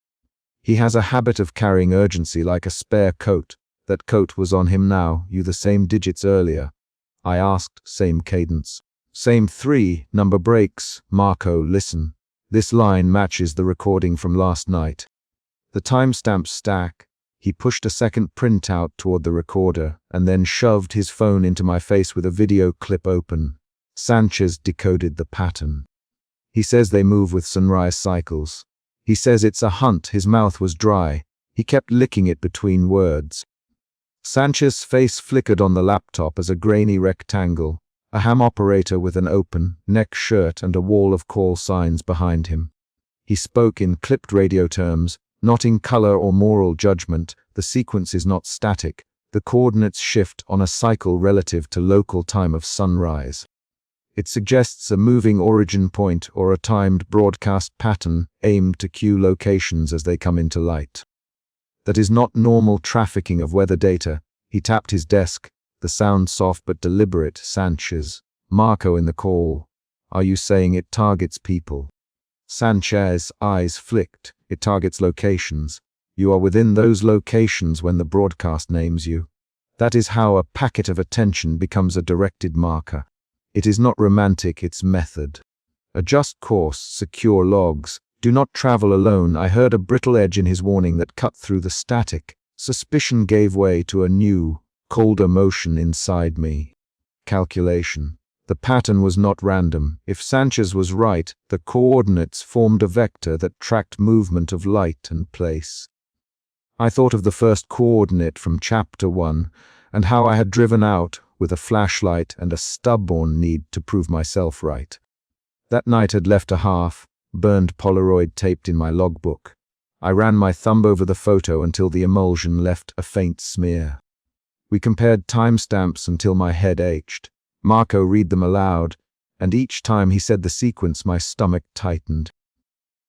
He has a habit of carrying urgency like a spare coat. That coat was on him now, you the same digits earlier." I asked, same cadence. "Same 3, number breaks. Marco, listen. This line matches the recording from last night." The timestamps stack. He pushed a second printout toward the recorder and then shoved his phone into my face with a video clip open. Sanchez decoded the pattern. "He says they move with sunrise cycles. He says it's a hunt. His mouth was dry. He kept licking it between words. Sanchez's face flickered on the laptop as a grainy rectangle, a ham operator with an open neck shirt and a wall of call signs behind him. He spoke in clipped radio terms, not in color or moral judgment. The sequence is not static. The coordinates shift on a cycle relative to local time of sunrise. It suggests a moving origin point or a timed broadcast pattern aimed to cue locations as they come into light. That is not normal trafficking of weather data. He tapped his desk, the sound soft but deliberate. Sanchez. Marco in the call. Are you saying it targets people? Sanchez's eyes flicked. It targets locations. You are within those locations when the broadcast names you. That is how a packet of attention becomes a directed marker. It is not romantic, it's method. Adjust course, secure logs. Do not travel alone. I heard a brittle edge in his warning that cut through the static. Suspicion gave way to a new, colder motion inside me. Calculation. The pattern was not random. If Sanchez was right, the coordinates formed a vector that tracked movement of light and place. I thought of the first coordinate from Chapter 1 and how I had driven out with a flashlight and a stubborn need to prove myself right. That night had left a half-burned Polaroid taped in my logbook. I ran my thumb over the photo until the emulsion left a faint smear. We compared timestamps until my head ached. Marco read them aloud, and each time he said the sequence, my stomach tightened.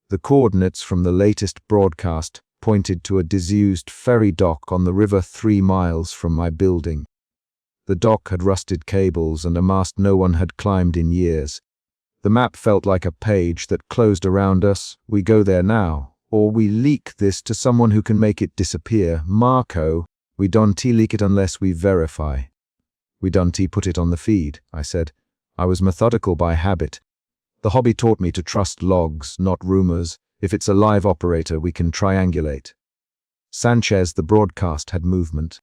The coordinates from the latest broadcast pointed to a disused ferry dock on the river 3 miles from my building. The dock had rusted cables and a mast no one had climbed in years. The map felt like a page that closed around us. We go there now, or we leak this to someone who can make it disappear. Marco, we don't leak it unless we verify. We don't put it on the feed, I said. I was methodical by habit. The hobby taught me to trust logs, not rumors. If it's a live operator, we can triangulate. Sanchez, the broadcast had movement.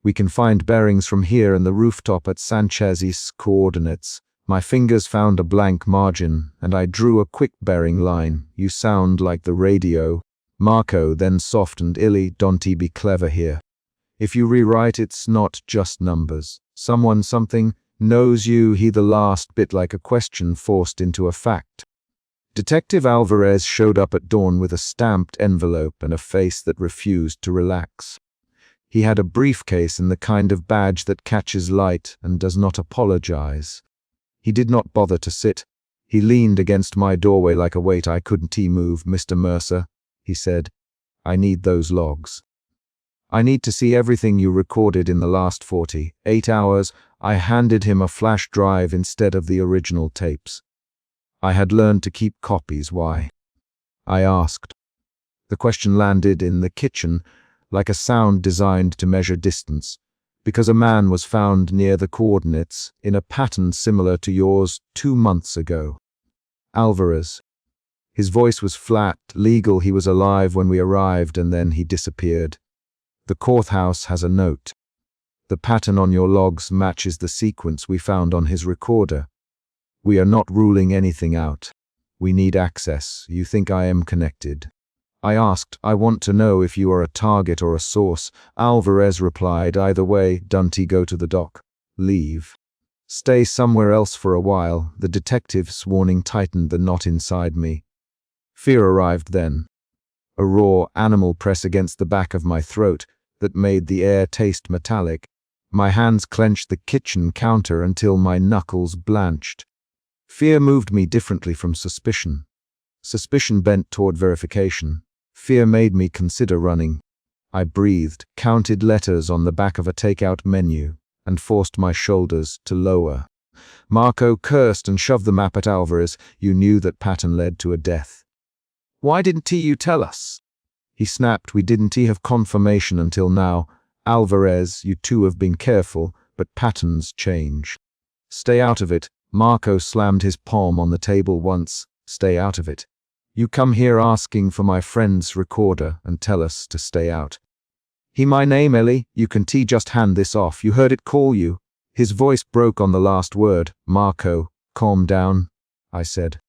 We can find bearings from here and the rooftop at Sanchez's coordinates. My fingers found a blank margin, and I drew a quick bearing line. You sound like the radio. Marco then softened. Illy, don't be clever here. If you rewrite, it's not just numbers. Someone, something, knows you. He the last bit like a question forced into a fact. Detective Alvarez showed up at dawn with a stamped envelope and a face that refused to relax. He had a briefcase and the kind of badge that catches light and does not apologize. He did not bother to sit. He leaned against my doorway like a weight. I couldn't move. Mr. Mercer, he said, I need those logs. I need to see everything you recorded in the last 48 hours. I handed him a flash drive instead of the original tapes. I had learned to keep copies. Why? I asked. The question landed in the kitchen like a sound designed to measure distance, because a man was found near the coordinates in a pattern similar to yours 2 months ago. Alvarez. His voice was flat, legal. He was alive when we arrived and then he disappeared. The courthouse has a note. The pattern on your logs matches the sequence we found on his recorder. We are not ruling anything out. We need access. You think I am connected? I asked. I want to know if you are a target or a source. Alvarez replied, either way. Don't go to the dock. Leave. Stay somewhere else for a while. The detective's warning tightened the knot inside me. Fear arrived then. A raw animal press against the back of my throat that made the air taste metallic. My hands clenched the kitchen counter until my knuckles blanched. Fear moved me differently from suspicion. Suspicion bent toward verification. Fear made me consider running. I breathed, counted letters on the back of a takeout menu, and forced my shoulders to lower. Marco cursed and shoved the map at Alvarez. You knew that pattern led to a death. Why didn't you tell us? He snapped. We didn't have confirmation until now. Alvarez, you two have been careful, but patterns change. Stay out of it. Marco slammed his palm on the table once. Stay out of it. You come here asking for my friend's recorder and tell us to stay out. He my name, Ellie. You can just hand this off. You heard it call you. His voice broke on the last word. Marco, calm down, I said.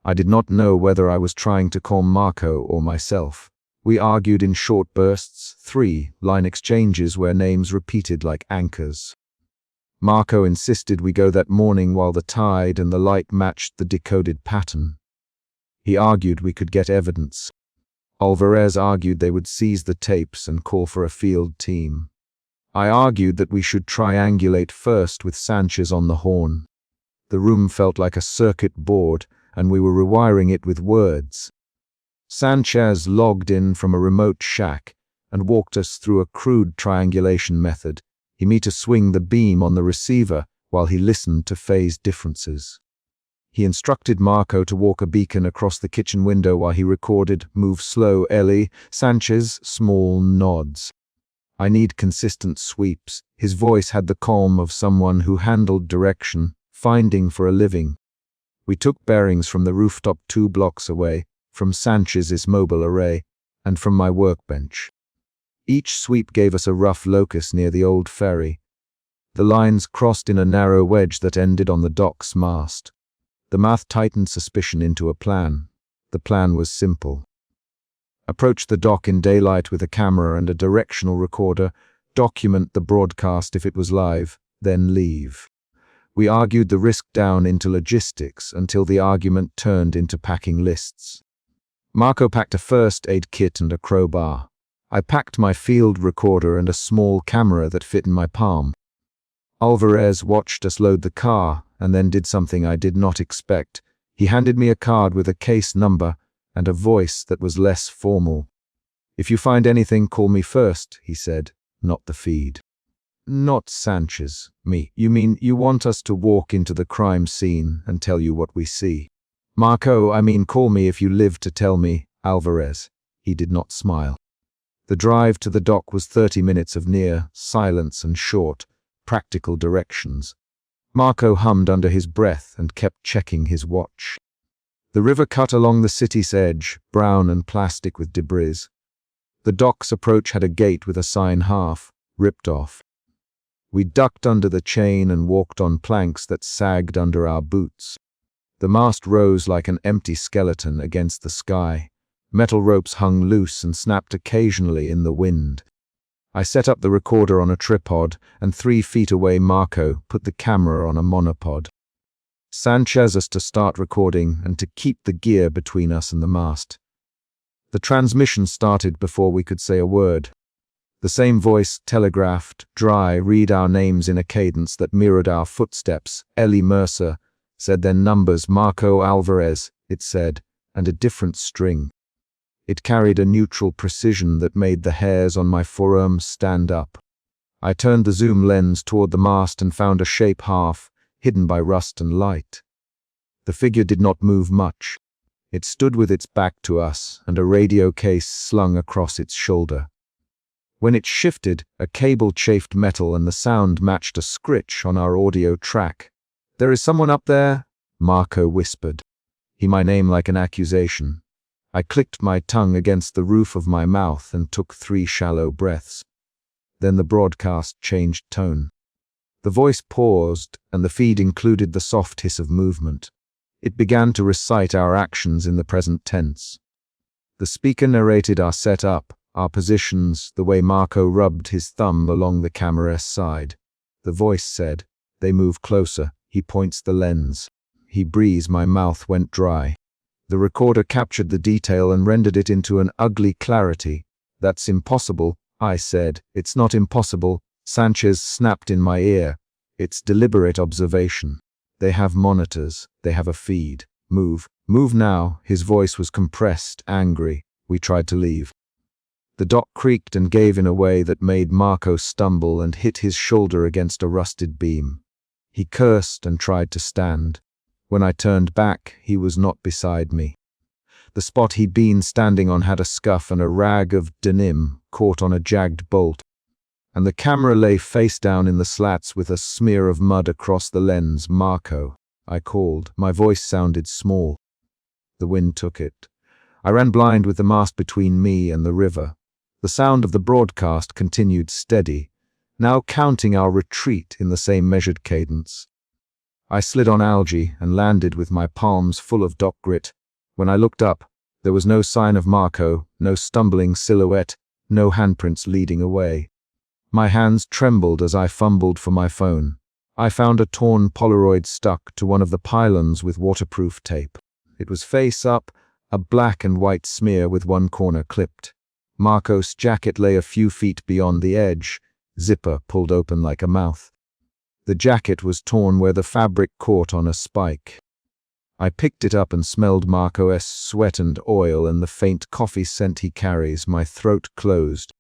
I did not know whether I was trying to calm Marco or myself. We argued in short bursts, 3-line exchanges where names repeated like anchors. Marco insisted we go that morning while the tide and the light matched the decoded pattern. He argued we could get evidence. Alvarez argued they would seize the tapes and call for a field team. I argued that we should triangulate first with Sanchez on the horn. The room felt like a circuit board, and we were rewiring it with words. Sanchez logged in from a remote shack and walked us through a crude triangulation method. He made to swing the beam on the receiver while he listened to phase differences. He instructed Marco to walk a beacon across the kitchen window while he recorded "Move slow, Ellie." Sanchez, small nods. I need consistent sweeps. His voice had the calm of someone who handled direction, finding for a living. We took bearings from the rooftop 2 blocks away, from Sanchez's mobile array, and from my workbench. Each sweep gave us a rough locus near the old ferry. The lines crossed in a narrow wedge that ended on the dock's mast. The math tightened suspicion into a plan. The plan was simple. Approach the dock in daylight with a camera and a directional recorder, document the broadcast if it was live, then leave. We argued the risk down into logistics until the argument turned into packing lists. Marco packed a first aid kit and a crowbar. I packed my field recorder and a small camera that fit in my palm. Alvarez watched us load the car and then did something I did not expect. He handed me a card with a case number and a voice that was less formal. "If you find anything, call me first," he said, not the feed. "Not Sanchez, me. You mean you want us to walk into the crime scene and tell you what we see?" "Marco, I mean call me if you live to tell me." Alvarez. He did not smile. The drive to the dock was 30 minutes of near silence and short, practical directions. Marco hummed under his breath and kept checking his watch. The river cut along the city's edge, brown and plastic with debris. The dock's approach had a gate with a sign half ripped off. We ducked under the chain and walked on planks that sagged under our boots. The mast rose like an empty skeleton against the sky. Metal ropes hung loose and snapped occasionally in the wind. I set up the recorder on a tripod, and 3 feet away Marco put the camera on a monopod. Sanchez us to start recording and to keep the gear between us and the mast. The transmission started before we could say a word. The same voice telegraphed, dry, read our names in a cadence that mirrored our footsteps. Ellie Mercer, said then numbers, Marco Alvarez, it said, and a different string. It carried a neutral precision that made the hairs on my forearm stand up. I turned the zoom lens toward the mast and found a shape half hidden by rust and light. The figure did not move much. It stood with its back to us and a radio case slung across its shoulder. When it shifted, a cable chafed metal and the sound matched a scritch on our audio track. "There is someone up there," Marco whispered. He my name like an accusation. I clicked my tongue against the roof of my mouth and took 3 shallow breaths. Then the broadcast changed tone. The voice paused, and the feed included the soft hiss of movement. It began to recite our actions in the present tense. The speaker narrated our setup, our positions, the way Marco rubbed his thumb along the camera's side. The voice said, "They move closer. He points the lens. He breathes." My mouth went dry. The recorder captured the detail and rendered it into an ugly clarity. "That's impossible," I said. "It's not impossible." Sanchez snapped in my ear. "It's deliberate observation. They have monitors. They have a feed. Move. Move now." His voice was compressed, angry. We tried to leave. The dock creaked and gave in a way that made Marco stumble and hit his shoulder against a rusted beam. He cursed and tried to stand. When I turned back, he was not beside me. The spot he'd been standing on had a scuff and a rag of denim caught on a jagged bolt, and the camera lay face down in the slats with a smear of mud across the lens. "Marco," I called. My voice sounded small. The wind took it. I ran blind with the mast between me and the river. The sound of the broadcast continued steady, now counting our retreat in the same measured cadence. I slid on algae and landed with my palms full of dock grit. When I looked up, there was no sign of Marco, no stumbling silhouette, no handprints leading away. My hands trembled as I fumbled for my phone. I found a torn Polaroid stuck to one of the pylons with waterproof tape. It was face up, a black and white smear with one corner clipped. Marco's jacket lay a few feet beyond the edge, zipper pulled open like a mouth. The jacket was torn where the fabric caught on a spike. I picked it up and smelled Marco's sweat and oil and the faint coffee scent he carries. My throat closed.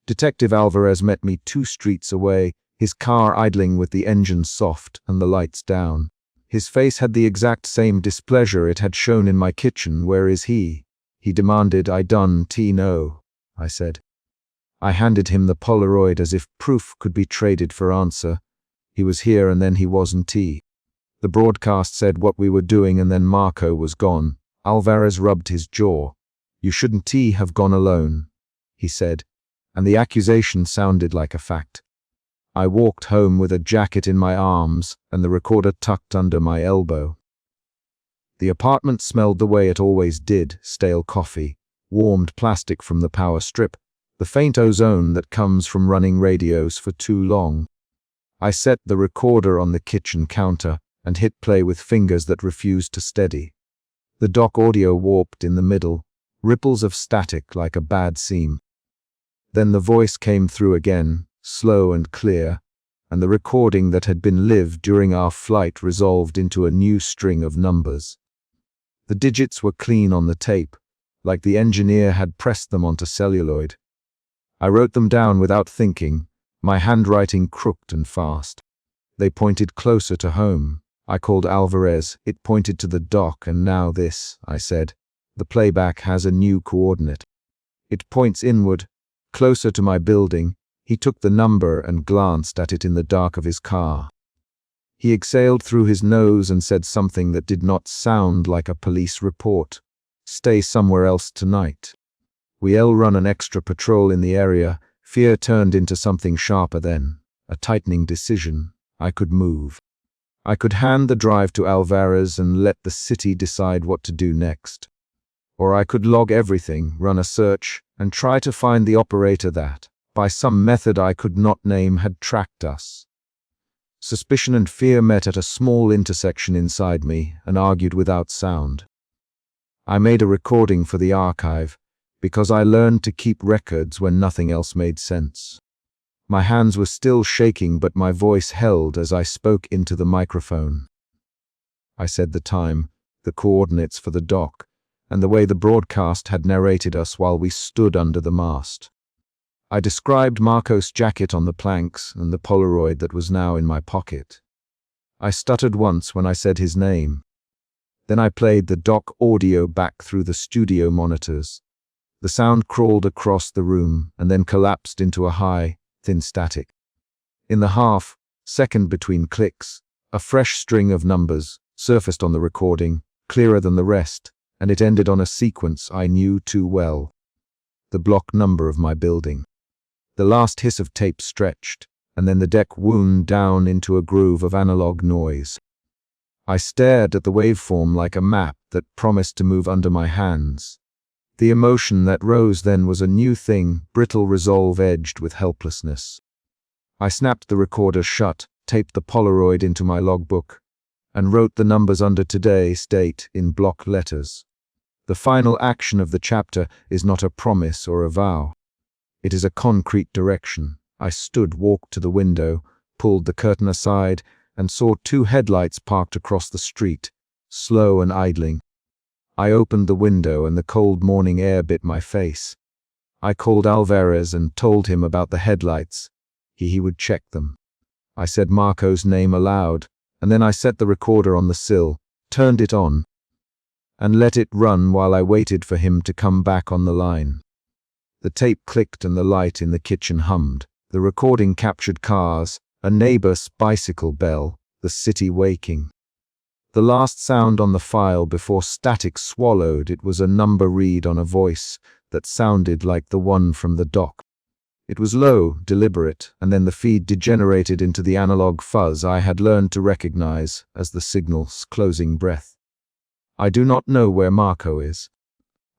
Detective Alvarez met me 2 streets away, his car idling with the engine soft and the lights down. His face had the exact same displeasure it had shown in my kitchen. "Where is he?" he demanded. "I done know," I said. I handed him the Polaroid as if proof could be traded for answer. He was here and then he wasn't. The broadcast said what we were doing and then Marco was gone. Alvarez rubbed his jaw. "You shouldn't have gone alone," he said, and the accusation sounded like a fact. I walked home with a jacket in my arms and the recorder tucked under my elbow. The apartment smelled the way it always did, stale coffee, warmed plastic from the power strip, the faint ozone that comes from running radios for too long. I set the recorder on the kitchen counter and hit play with fingers that refused to steady. The dock audio warped in the middle, ripples of static like a bad seam. Then the voice came through again, slow and clear, and the recording that had been lived during our flight resolved into a new string of numbers. The digits were clean on the tape, like the engineer had pressed them onto celluloid. I wrote them down without thinking, my handwriting crooked and fast. They pointed closer to home. I called Alvarez. It pointed to the dock, and now this, I said. The playback has a new coordinate. It points inward, closer to my building. He took the number and glanced at it in the dark of his car. He exhaled through his nose and said something that did not sound like a police report. "Stay somewhere else tonight." We'll run an extra patrol in the area. Fear turned into something sharper then, a tightening decision. I could move. I could hand the drive to Alvarez and let the city decide what to do next. Or I could log everything, run a search, and try to find the operator that, by some method I could not name, had tracked us. Suspicion and fear met at a small intersection inside me and argued without sound. I made a recording for the archive, because I learned to keep records when nothing else made sense. My hands were still shaking, but my voice held as I spoke into the microphone. I said the time, the coordinates for the dock, and the way the broadcast had narrated us while we stood under the mast. I described Marco's jacket on the planks and the Polaroid that was now in my pocket. I stuttered once when I said his name. Then I played the dock audio back through the studio monitors. The sound crawled across the room and then collapsed into a high, thin static. In the half-second between clicks, a fresh string of numbers surfaced on the recording, clearer than the rest, and it ended on a sequence I knew too well. The block number of my building. The last hiss of tape stretched, and then the deck wound down into a groove of analog noise. I stared at the waveform like a map that promised to move under my hands. The emotion that rose then was a new thing, brittle resolve edged with helplessness. I snapped the recorder shut, taped the Polaroid into my logbook, and wrote the numbers under today's date in block letters. The final action of the chapter is not a promise or a vow. It is a concrete direction. I stood, walked to the window, pulled the curtain aside, and saw 2 headlights parked across the street, slow and idling. I opened the window and the cold morning air bit my face. I called Alvarez and told him about the headlights. He would check them. I said Marco's name aloud, and then I set the recorder on the sill, turned it on, and let it run while I waited for him to come back on the line. The tape clicked and the light in the kitchen hummed. The recording captured cars, a neighbor's bicycle bell, the city waking. The last sound on the file before static swallowed it was a number read on a voice that sounded like the one from the dock. It was low, deliberate, and then the feed degenerated into the analog fuzz I had learned to recognize as the signal's closing breath. I do not know where Marco is.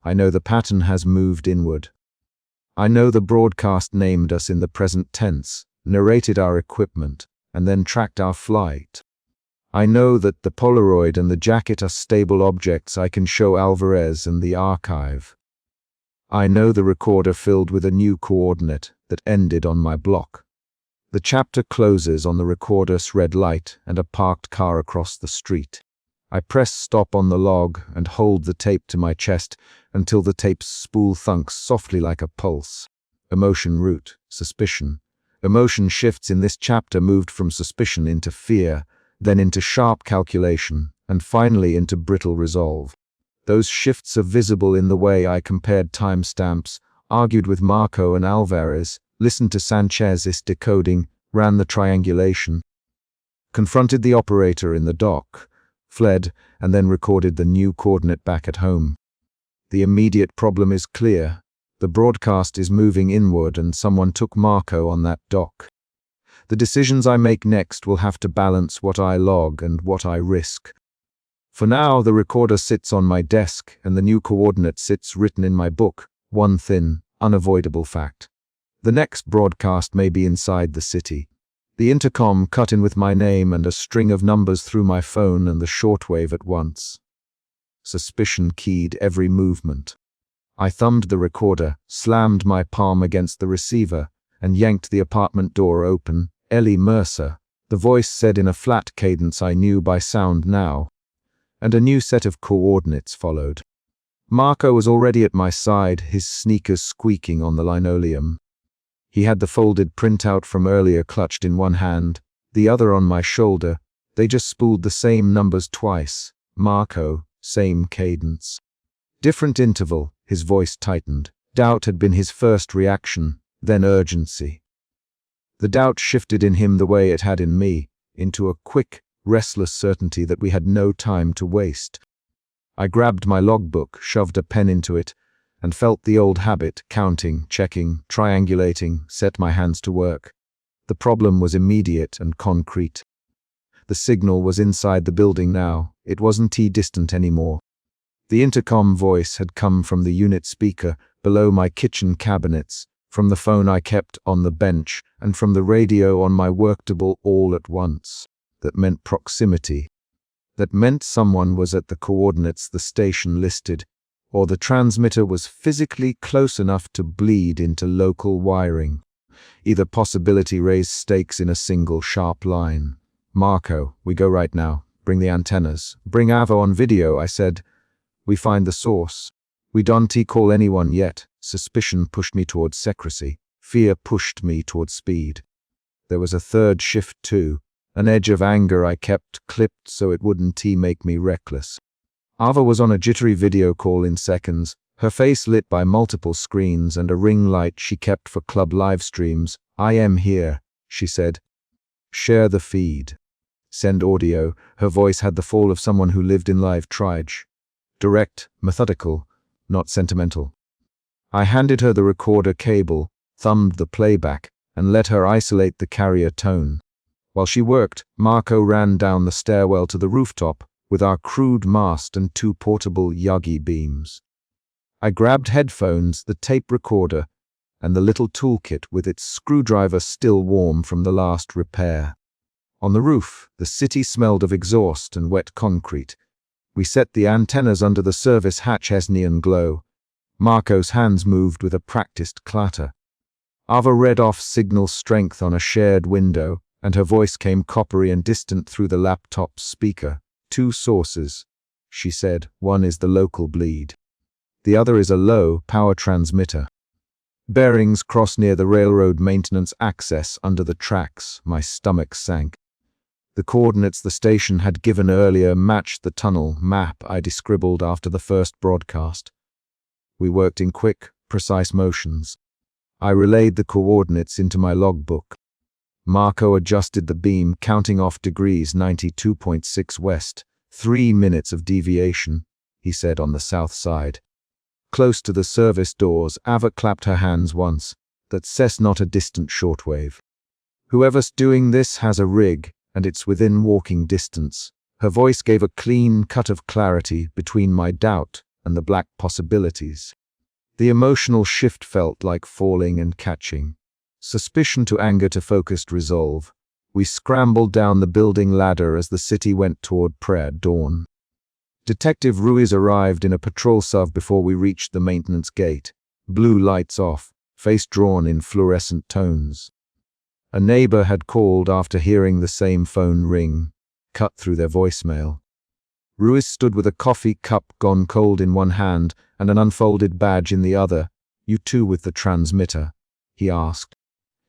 I know the pattern has moved inward. I know the broadcast named us in the present tense, narrated our equipment, and then tracked our flight. I know that the Polaroid and the jacket are stable objects I can show Alvarez and the archive. I know the recorder filled with a new coordinate that ended on my block. The chapter closes on the recorder's red light and a parked car across the street. I press stop on the log and hold the tape to my chest until the tape's spool thunks softly like a pulse. Emotion root, suspicion. Emotion shifts in this chapter moved from suspicion into fear, then into sharp calculation, and finally into brittle resolve. Those shifts are visible in the way I compared timestamps, argued with Marco and Alvarez, listened to Sanchez's decoding, ran the triangulation, confronted the operator in the dock, fled, and then recorded the new coordinate back at home. The immediate problem is clear. The broadcast is moving inward and someone took Marco on that dock. The decisions I make next will have to balance what I log and what I risk. For now, the recorder sits on my desk and the new coordinate sits written in my book, one thin, unavoidable fact. The next broadcast may be inside the city. The intercom cut in with my name and a string of numbers through my phone and the shortwave at once. Suspicion keyed every movement. I thumbed the recorder, slammed my palm against the receiver, and yanked the apartment door open. Ellie Mercer, the voice said in a flat cadence I knew by sound now. And a new set of coordinates followed. Marco was already at my side, his sneakers squeaking on the linoleum. He had the folded printout from earlier clutched in one hand, the other on my shoulder. They just spooled the same numbers twice. Marco, same cadence. Different interval, his voice tightened. Doubt had been his first reaction, then urgency. The doubt shifted in him the way it had in me, into a quick, restless certainty that we had no time to waste. I grabbed my logbook, shoved a pen into it, and felt the old habit, counting, checking, triangulating, set my hands to work. The problem was immediate and concrete. The signal was inside the building now. It wasn't distant anymore. The intercom voice had come from the unit speaker below my kitchen cabinets, from the phone I kept on the bench, and from the radio on my worktable all at once. That meant proximity. That meant someone was at the coordinates the station listed, or the transmitter was physically close enough to bleed into local wiring. Either possibility raised stakes in a single sharp line. Marco, we go right now. Bring the antennas. Bring Avo on video, I said. We find the source. We don't call anyone yet. Suspicion pushed me towards secrecy. Fear pushed me towards speed. There was a third shift too. An edge of anger I kept clipped so it wouldn't make me reckless. Ava was on a jittery video call in seconds, her face lit by multiple screens and a ring light she kept for club live streams. I am here, she said. Share the feed. Send audio. Her voice had the fall of someone who lived in live triage. Direct, methodical, not sentimental. I handed her the recorder cable, thumbed the playback, and let her isolate the carrier tone. While she worked, Marco ran down the stairwell to the rooftop with our crude mast and 2 portable Yagi beams. I grabbed headphones, the tape recorder, and the little toolkit with its screwdriver still warm from the last repair. On the roof, the city smelled of exhaust and wet concrete. We set the antennas under the service hatch neon glow. Marco's hands moved with a practiced clatter. Ava read off signal strength on a shared window, and her voice came coppery and distant through the laptop's speaker. 2 sources, she said. One is the local bleed. The other is a low power transmitter. Bearings cross near the railroad maintenance access under the tracks. My stomach sank. The coordinates the station had given earlier matched the tunnel map I'd scribbled after the first broadcast. We worked in quick, precise motions. I relayed the coordinates into my logbook. Marco adjusted the beam, counting off degrees 92.6 west. 3 minutes of deviation, he said on the south side. Close to the service doors, Ava clapped her hands once. that says not a distant shortwave. Whoever's doing this has a rig, and it's within walking distance. Her voice gave a clean cut of clarity between my doubt and the black possibilities. The emotional shift felt like falling and catching. Suspicion to anger to focused resolve. We scrambled down the building ladder as the city went toward prayer dawn. Detective Ruiz arrived in a patrol SUV before we reached the maintenance gate. Blue lights off, face drawn in fluorescent tones. A neighbor had called after hearing the same phone ring, cut through their voicemail. Ruiz stood with a coffee cup gone cold in one hand and an unfolded badge in the other. "You too with the transmitter?" he asked.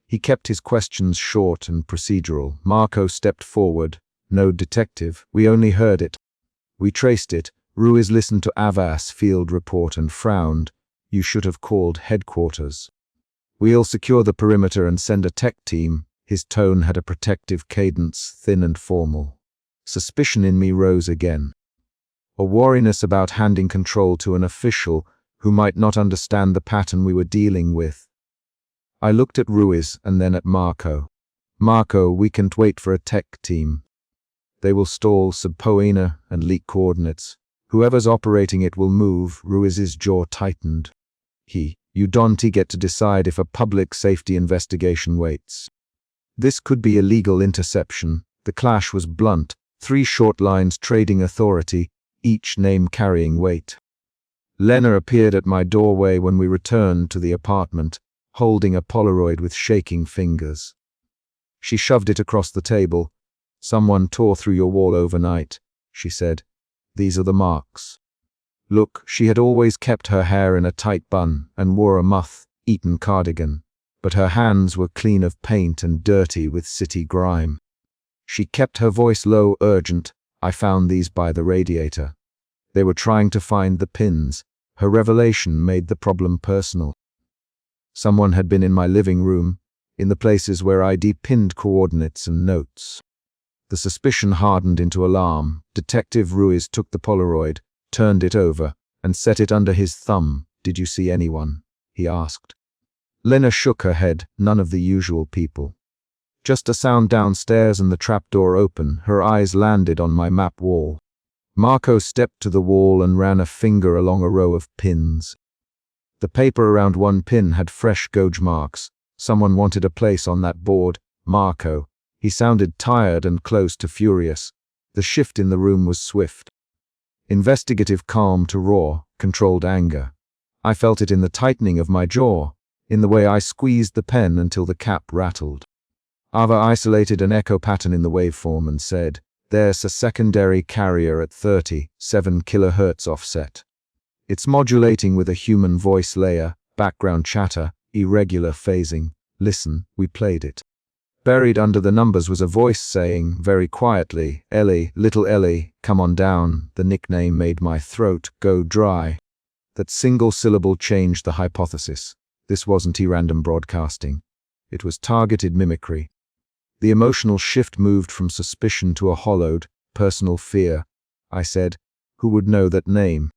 He kept his questions short and procedural. Marco stepped forward. "No, detective, we only heard it." We traced it. Ruiz listened to Ava's field report and frowned. "You should have called headquarters." "We'll secure the perimeter and send a tech team." His tone had a protective cadence, thin and formal. Suspicion in me rose again. A wariness about handing control to an official who might not understand the pattern we were dealing with. I looked at Ruiz and then at Marco. "Marco, we can't wait for a tech team. They will stall subpoena and leak coordinates. Whoever's operating it will move." Ruiz's jaw tightened. You don't get to decide if a public safety investigation waits. This could be illegal interception. The clash was blunt, 3 short lines trading authority, each name carrying weight. Lena appeared at my doorway when we returned to the apartment, holding a Polaroid with shaking fingers. She shoved it across the table. "Someone tore through your wall overnight," she said. "These are the marks." Look, she had always kept her hair in a tight bun and wore a moth-eaten cardigan, but her hands were clean of paint and dirty with city grime. She kept her voice low, urgent. "I found these by the radiator." They were trying to find the pins. Her revelation made the problem personal. Someone had been in my living room, in the places where I'd pinned coordinates and notes. The suspicion hardened into alarm. Detective Ruiz took the Polaroid, turned it over, and set it under his thumb. "Did you see anyone?" he asked. Lena shook her head. "None of the usual people." Just a sound downstairs and the trapdoor open. Her eyes landed on my map wall. Marco stepped to the wall and ran a finger along a row of pins. The paper around one pin had fresh gouge marks. Someone wanted a place on that board. Marco. He sounded tired and close to furious. The shift in the room was swift. Investigative calm to raw, controlled anger. I felt it in the tightening of my jaw, in the way I squeezed the pen until the cap rattled. Ava isolated an echo pattern in the waveform and said, "There's a secondary carrier at 37 kHz offset. It's modulating with a human voice layer, background chatter, irregular phasing. Listen." We played it. Buried under the numbers was a voice saying, very quietly, "Ellie, little Ellie, come on down." The nickname made my throat go dry. That single syllable changed the hypothesis. This wasn't random broadcasting. It was targeted mimicry. The emotional shift moved from suspicion to a hollowed, personal fear. I said, "Who would know that name?"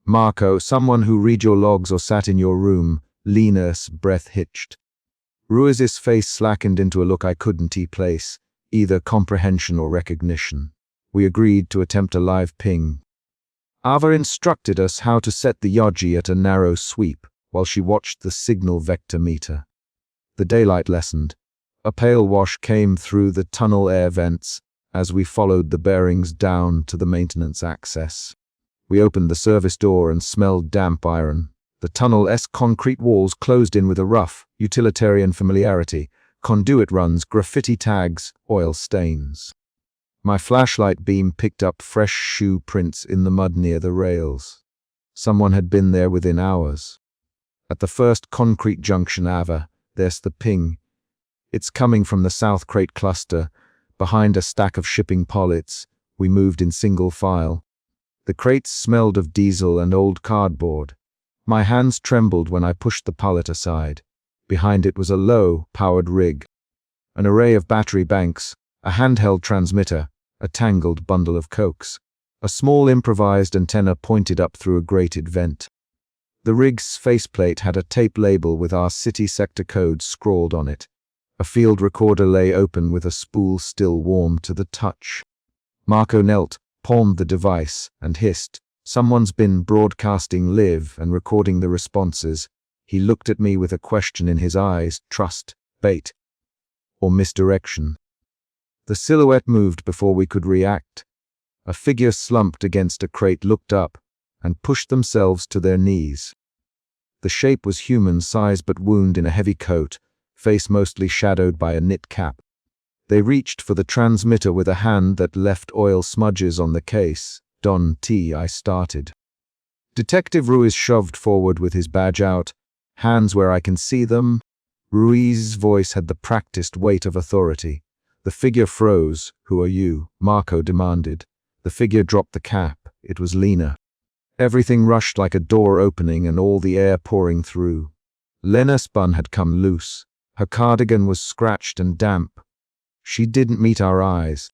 "Marco, someone who read your logs or sat in your room." Lena's breath hitched. Ruiz's face slackened into a look I couldn't place, either comprehension or recognition. We agreed to attempt a live ping. Ava instructed us how to set the Yogi at a narrow sweep, while she watched the signal vector meter. The daylight lessened. A pale wash came through the tunnel air vents as we followed the bearings down to the maintenance access. We opened the service door and smelled damp iron. The tunnel's concrete walls closed in with a rough, utilitarian familiarity. Conduit runs, graffiti tags, oil stains. My flashlight beam picked up fresh shoe prints in the mud near the rails. Someone had been there within hours. At the first concrete junction, Ava, there's the ping. It's coming from the South Crate cluster, behind a stack of shipping pallets. We moved in single file. The crates smelled of diesel and old cardboard. My hands trembled when I pushed the pallet aside. Behind it was a low-powered rig. An array of battery banks, a handheld transmitter, a tangled bundle of cokes. A small improvised antenna pointed up through a grated vent. The rig's faceplate had a tape label with our city sector codes scrawled on it. A field recorder lay open with a spool still warm to the touch. Marco knelt, palmed the device, and hissed, "Someone's been broadcasting live and recording the responses." He looked at me with a question in his eyes: trust, bait, or misdirection. The silhouette moved before we could react. A figure slumped against a crate looked up and pushed themselves to their knees. The shape was human-size but wound in a heavy coat, face mostly shadowed by a knit cap. They reached for the transmitter with a hand that left oil smudges on the case. "Don T," I started. Detective Ruiz shoved forward with his badge out. "Hands where I can see them." Ruiz's voice had the practiced weight of authority. The figure froze. "Who are you?" Marco demanded. The figure dropped the cap. It was Lena. Everything rushed like a door opening and all the air pouring through. Lena's bun had come loose. Her cardigan was scratched and damp. She didn't meet our eyes.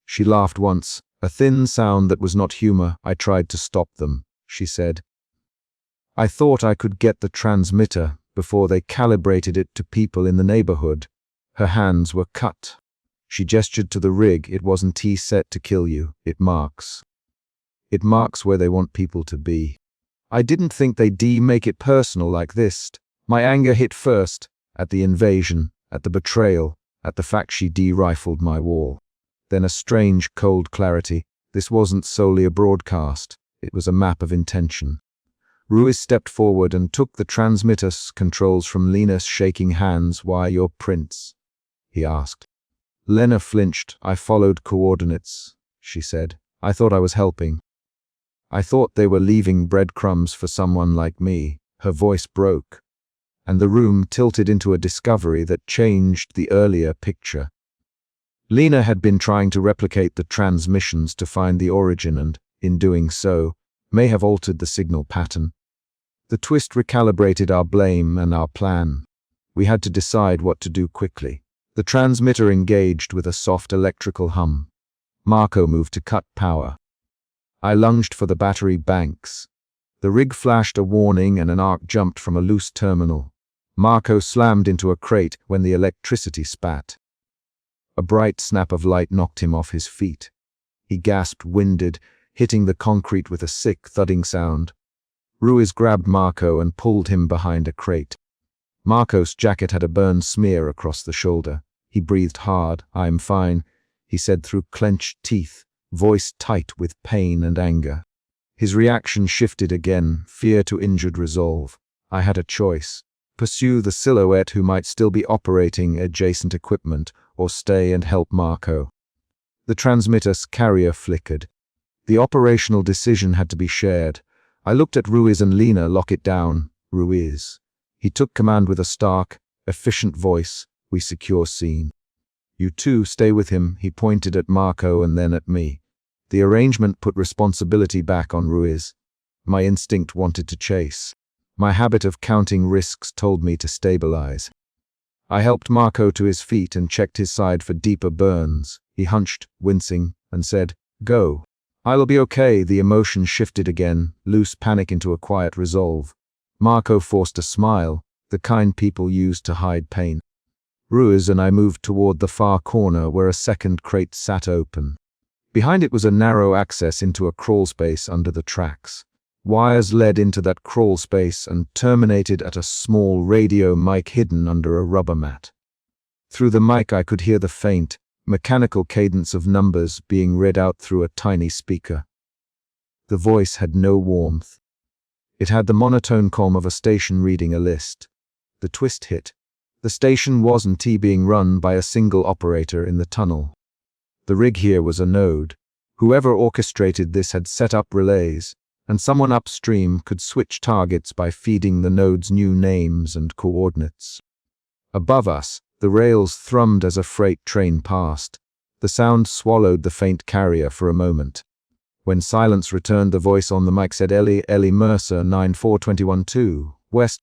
She laughed once, a thin sound that was not humor. "I tried to stop them," she said. "I thought I could get the transmitter before they calibrated it to people in the neighborhood." Her hands were cut. She gestured to the rig. "It wasn't set to kill you. It marks where they want people to be." I didn't think they'd make it personal like this. My anger hit first, at the invasion, at the betrayal, at the fact she rifled my wall. Then a strange, cold clarity. This wasn't solely a broadcast. It was a map of intention. Ruiz stepped forward and took the transmitter's controls from Lena's shaking hands. "Why your prints?" he asked. Lena flinched. "I followed coordinates," she said. "I thought I was helping. I thought they were leaving breadcrumbs for someone like me." Her voice broke, and the room tilted into a discovery that changed the earlier picture. Lena had been trying to replicate the transmissions to find the origin and, in doing so, may have altered the signal pattern. The twist recalibrated our blame and our plan. We had to decide what to do quickly. The transmitter engaged with a soft electrical hum. Marco moved to cut power. I lunged for the battery banks. The rig flashed a warning and an arc jumped from a loose terminal. Marco slammed into a crate when the electricity spat. A bright snap of light knocked him off his feet. He gasped, winded, hitting the concrete with a sick, thudding sound. Ruiz grabbed Marco and pulled him behind a crate. Marco's jacket had a burn smear across the shoulder. He breathed hard. "I'm fine," he said through clenched teeth, voice tight with pain and anger. His reaction shifted again, fear to injured resolve. I had a choice. Pursue the silhouette who might still be operating adjacent equipment, or stay and help Marco. The transmitter's carrier flickered. The operational decision had to be shared. I looked at Ruiz and Lena. "Lock it down, Ruiz." He took command with a stark, efficient voice. "We secure scene. You two stay with him." He pointed at Marco and then at me. The arrangement put responsibility back on Ruiz. My instinct wanted to chase. My habit of counting risks told me to stabilize. I helped Marco to his feet and checked his side for deeper burns. He hunched, wincing, and said, "Go. I'll be okay." The emotion shifted again, loose panic into a quiet resolve. Marco forced a smile, the kind people used to hide pain. Ruiz and I moved toward the far corner where a second crate sat open. Behind it was a narrow access into a crawl space under the tracks. Wires led into that crawl space and terminated at a small radio mic hidden under a rubber mat. Through the mic I could hear the faint, mechanical cadence of numbers being read out through a tiny speaker. The voice had no warmth. It had the monotone calm of a station reading a list. The twist hit. The station wasn't being run by a single operator in the tunnel. The rig here was a node. Whoever orchestrated this had set up relays, and someone upstream could switch targets by feeding the nodes new names and coordinates. Above us, the rails thrummed as a freight train passed. The sound swallowed the faint carrier for a moment. When silence returned, the voice on the mic said, Ellie Mercer 94212, West.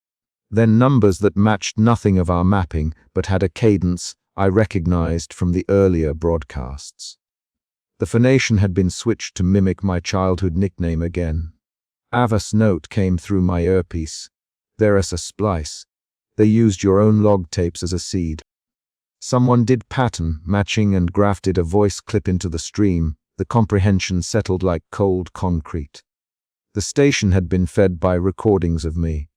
Then numbers that matched nothing of our mapping, but had a cadence I recognized from the earlier broadcasts. The phonation had been switched to mimic my childhood nickname again. Ava's note came through my earpiece. There's a splice. They used your own log tapes as a seed. Someone did pattern, matching and grafted a voice clip into the stream. The comprehension settled like cold concrete. The station had been fed by recordings of me.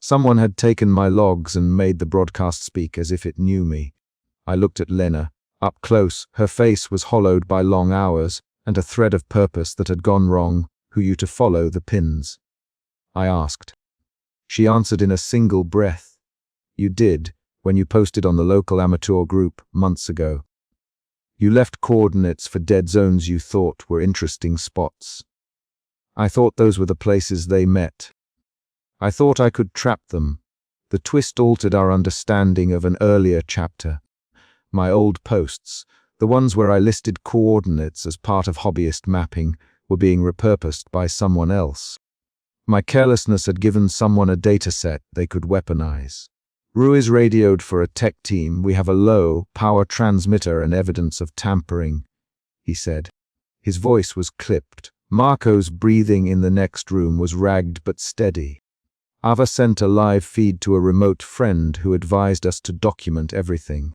Someone had taken my logs and made the broadcast speak as if it knew me. I looked at Lena. Up close, her face was hollowed by long hours and a thread of purpose that had gone wrong. Who you to follow the pins? I asked. She answered in a single breath. You did, when you posted on the local amateur group months ago. You left coordinates for dead zones you thought were interesting spots. I thought those were the places they met. I thought I could trap them. The twist altered our understanding of an earlier chapter. My old posts, the ones where I listed coordinates as part of hobbyist mapping, were being repurposed by someone else. My carelessness had given someone a dataset they could weaponize. Ruiz radioed for a tech team. We have a low power transmitter and evidence of tampering, he said. His voice was clipped. Marco's breathing in the next room was ragged but steady. Ava sent a live feed to a remote friend who advised us to document everything.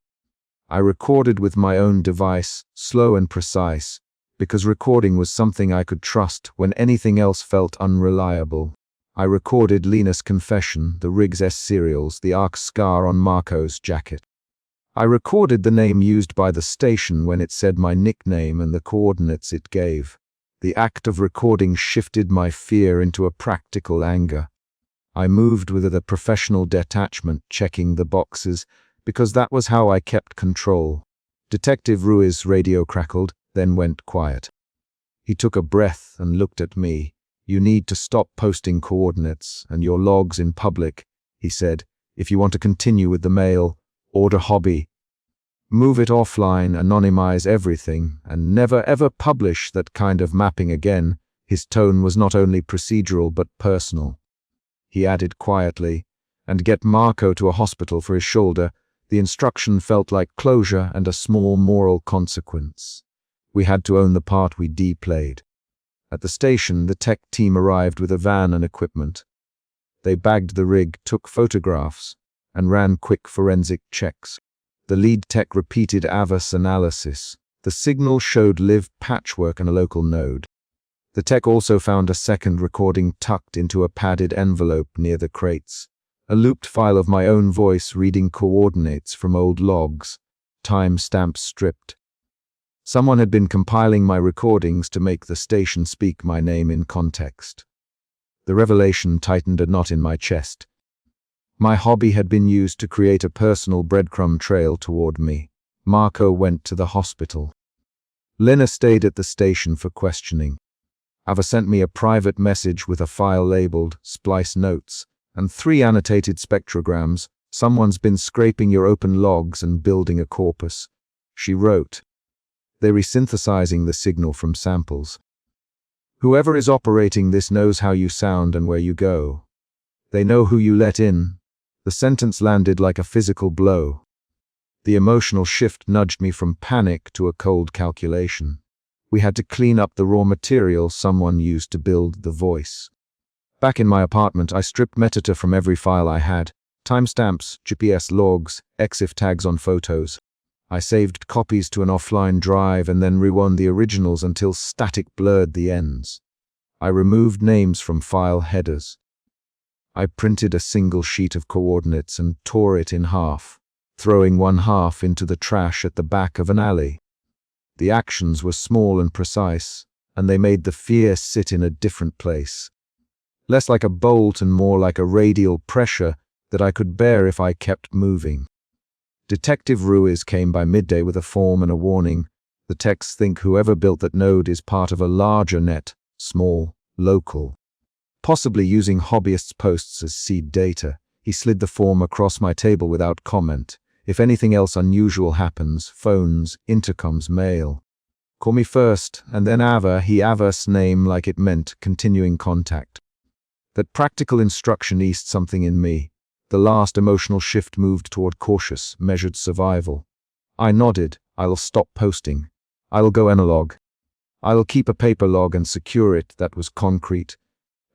I recorded with my own device, slow and precise, because recording was something I could trust when anything else felt unreliable. I recorded Lena's confession, the Riggs S serials, the arc scar on Marco's jacket. I recorded the name used by the station when it said my nickname and the coordinates it gave. The act of recording shifted my fear into a practical anger. I moved with a professional detachment, checking the boxes, because that was how I kept control. Detective Ruiz radio crackled, then went quiet. He took a breath and looked at me. You need to stop posting coordinates and your logs in public, he said. If you want to continue with the mail, order hobby. Move it offline, anonymize everything, and never ever publish that kind of mapping again. His tone was not only procedural but personal. He added quietly, and get Marco to a hospital for his shoulder. The instruction felt like closure and a small moral consequence. We had to own the part we played. At the station, the tech team arrived with a van and equipment. They bagged the rig, took photographs, and ran quick forensic checks. The lead tech repeated Ava's analysis. The signal showed live patchwork and a local node. The tech also found a second recording tucked into a padded envelope near the crates. A looped file of my own voice reading coordinates from old logs, time-stamps stripped. Someone had been compiling my recordings to make the station speak my name in context. The revelation tightened a knot in my chest. My hobby had been used to create a personal breadcrumb trail toward me. Marco went to the hospital. Lena stayed at the station for questioning. Ava sent me a private message with a file labeled Splice Notes and 3 annotated spectrograms. Someone's been scraping your open logs and building a corpus. She wrote. They're resynthesizing the signal from samples. Whoever is operating this knows how you sound and where you go. They know who you let in. The sentence landed like a physical blow. The emotional shift nudged me from panic to a cold calculation. We had to clean up the raw material someone used to build the voice. Back in my apartment, I stripped metadata from every file I had. Timestamps, GPS logs, EXIF tags on photos. I saved copies to an offline drive and then rewound the originals until static blurred the ends. I removed names from file headers. I printed a single sheet of coordinates and tore it in half, throwing one half into the trash at the back of an alley. The actions were small and precise, and they made the fear sit in a different place. Less like a bolt and more like a radial pressure that I could bear if I kept moving. Detective Ruiz came by midday with a form and a warning. The texts think whoever built that node is part of a larger net, small, local. Possibly using hobbyists' posts as seed data. He slid the form across my table without comment. If anything else unusual happens, phones, intercoms, mail. Call me first, and then Ava, he Ava's name like it meant continuing contact. That practical instruction eased something in me. The last emotional shift moved toward cautious, measured survival. I nodded. I'll stop posting. I'll go analog. I'll keep a paper log and secure it. That was concrete.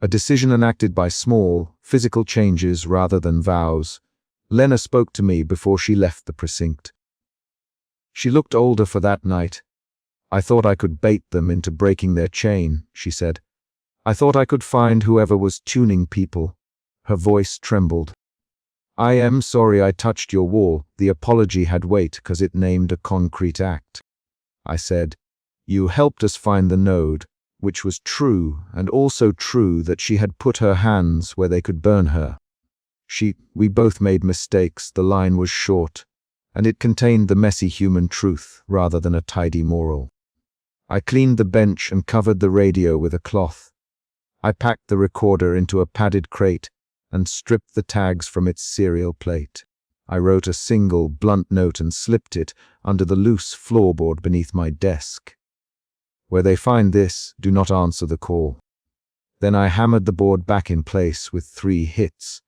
A decision enacted by small, physical changes rather than vows. Lena spoke to me before she left the precinct. She looked older for that night. I thought I could bait them into breaking their chain, she said. I thought I could find whoever was tuning people. Her voice trembled. I am sorry I touched your wall. The apology had weight 'cause it named a concrete act. I said, you helped us find the node, which was true, and also true that she had put her hands where they could burn her. We both made mistakes. The line was short, and it contained the messy human truth rather than a tidy moral. I cleaned the bench and covered the radio with a cloth. I packed the recorder into a padded crate and stripped the tags from its serial plate. I wrote a single, blunt note and slipped it under the loose floorboard beneath my desk. Where they find this, do not answer the call. Then I hammered the board back in place with 3 hits,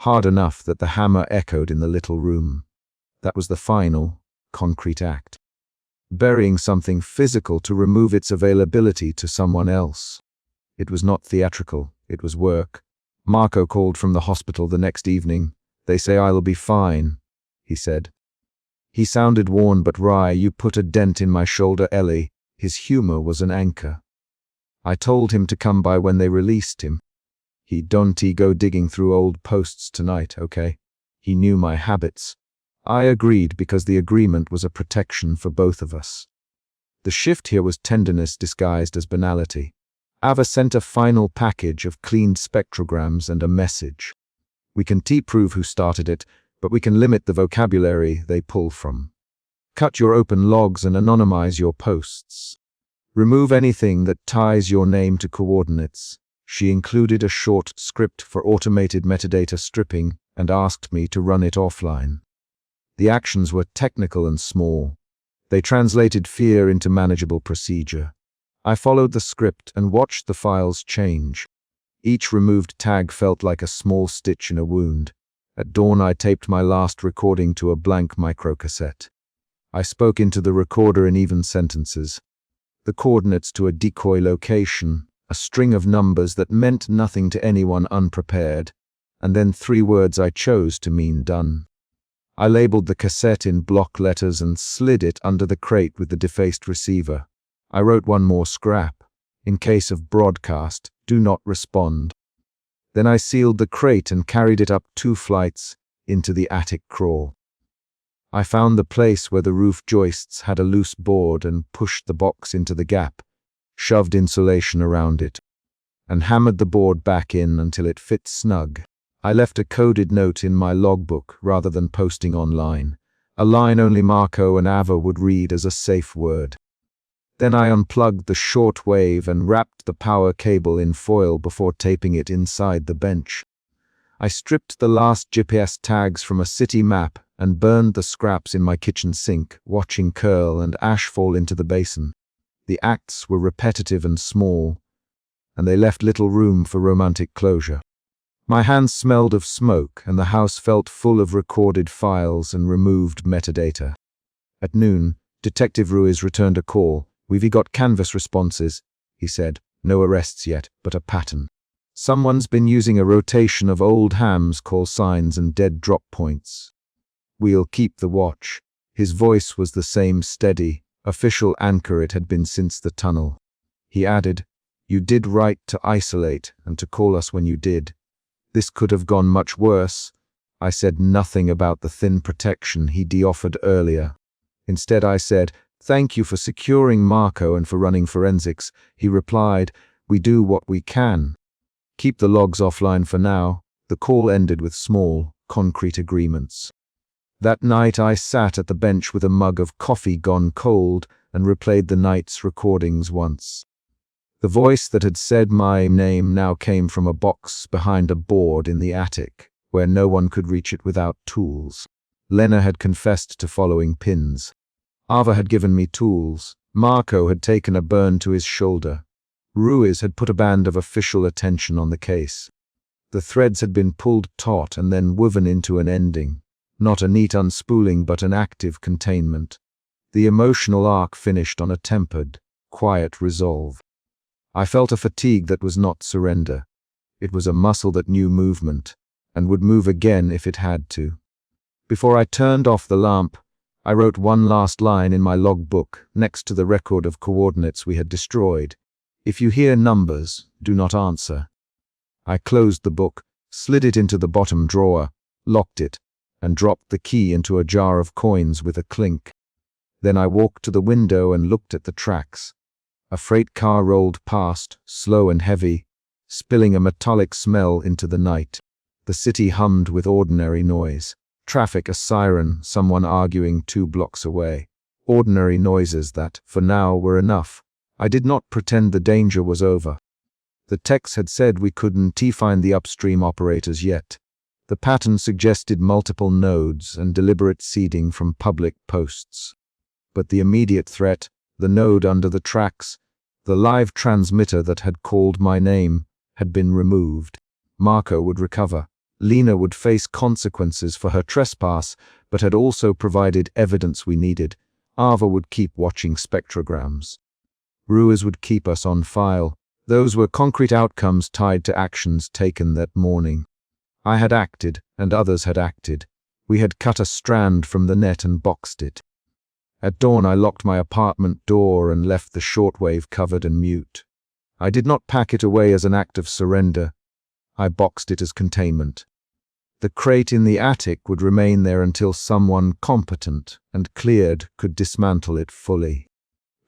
hard enough that the hammer echoed in the little room. That was the final, concrete act. Burying something physical to remove its availability to someone else. It was not theatrical, it was work. Marco called from the hospital the next evening. They say I'll be fine, he said. He sounded worn but wry. You put a dent in my shoulder, Ellie. His humor was an anchor. I told him to come by when they released him. Don't go digging through old posts tonight, okay? He knew my habits. I agreed because the agreement was a protection for both of us. The shift here was tenderness disguised as banality. Ava sent a final package of cleaned spectrograms and a message. We can prove who started it, but we can limit the vocabulary they pull from. Cut your open logs and anonymize your posts. Remove anything that ties your name to coordinates. She included a short script for automated metadata stripping and asked me to run it offline. The actions were technical and small. They translated fear into manageable procedure. I followed the script and watched the files change. Each removed tag felt like a small stitch in a wound. At dawn, I taped my last recording to a blank microcassette. I spoke into the recorder in even sentences. The coordinates to a decoy location, a string of numbers that meant nothing to anyone unprepared, and then 3 words I chose to mean done. I labeled the cassette in block letters and slid it under the crate with the defaced receiver. I wrote one more scrap. In case of broadcast, do not respond. Then I sealed the crate and carried it up 2 flights into the attic crawl. I found the place where the roof joists had a loose board and pushed the box into the gap, shoved insulation around it, and hammered the board back in until it fit snug. I left a coded note in my logbook rather than posting online, a line only Marco and Ava would read as a safe word. Then I unplugged the shortwave and wrapped the power cable in foil before taping it inside the bench. I stripped the last GPS tags from a city map and burned the scraps in my kitchen sink, watching curl and ash fall into the basin. The acts were repetitive and small, and they left little room for romantic closure. My hands smelled of smoke, and the house felt full of recorded files and removed metadata. At noon, Detective Ruiz returned a call. We've got canvas responses, he said. No arrests yet, but a pattern. Someone's been using a rotation of old hams call signs and dead drop points. We'll keep the watch. His voice was the same steady, official anchor it had been since the tunnel. He added, you did right to isolate and to call us when you did. This could have gone much worse. I said nothing about the thin protection he offered earlier. Instead I said, thank you for securing Marco and for running forensics. He replied, we do what we can. Keep the logs offline for now. The call ended with small, concrete agreements. That night I sat at the bench with a mug of coffee gone cold and replayed the night's recordings once. The voice that had said my name now came from a box behind a board in the attic, where no one could reach it without tools. Lena had confessed to following pins. Ava had given me tools. Marco had taken a burn to his shoulder. Ruiz had put a band of official attention on the case. The threads had been pulled taut and then woven into an ending. Not a neat unspooling, but an active containment. The emotional arc finished on a tempered, quiet resolve. I felt a fatigue that was not surrender. It was a muscle that knew movement, and would move again if it had to. Before I turned off the lamp, I wrote one last line in my logbook next to the record of coordinates we had destroyed. If you hear numbers, do not answer. I closed the book, slid it into the bottom drawer, locked it, and dropped the key into a jar of coins with a clink. Then I walked to the window and looked at the tracks. A freight car rolled past, slow and heavy, spilling a metallic smell into the night. The city hummed with ordinary noise. Traffic, a siren, someone arguing 2 blocks away. Ordinary noises that, for now, were enough. I did not pretend the danger was over. The techs had said we couldn't find the upstream operators yet. The pattern suggested multiple nodes and deliberate seeding from public posts. But the immediate threat, the node under the tracks, the live transmitter that had called my name, had been removed. Marco would recover. Lena would face consequences for her trespass, but had also provided evidence we needed. Ava would keep watching spectrograms. Ruiz would keep us on file. Those were concrete outcomes tied to actions taken that morning. I had acted, and others had acted. We had cut a strand from the net and boxed it. At dawn I locked my apartment door and left the shortwave covered and mute. I did not pack it away as an act of surrender. I boxed it as containment. The crate in the attic would remain there until someone competent and cleared could dismantle it fully.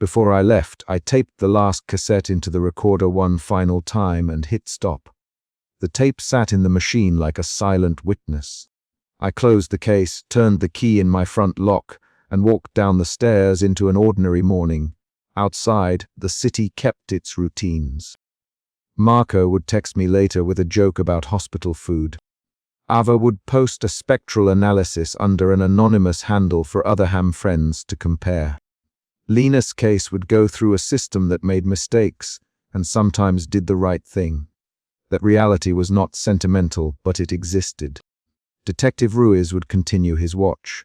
Before I left, I taped the last cassette into the recorder one final time and hit stop. The tape sat in the machine like a silent witness. I closed the case, turned the key in my front lock, and walked down the stairs into an ordinary morning. Outside, the city kept its routines. Marco would text me later with a joke about hospital food. Ava would post a spectral analysis under an anonymous handle for other ham friends to compare. Lena's case would go through a system that made mistakes and sometimes did the right thing. That reality was not sentimental, but it existed. Detective Ruiz would continue his watch.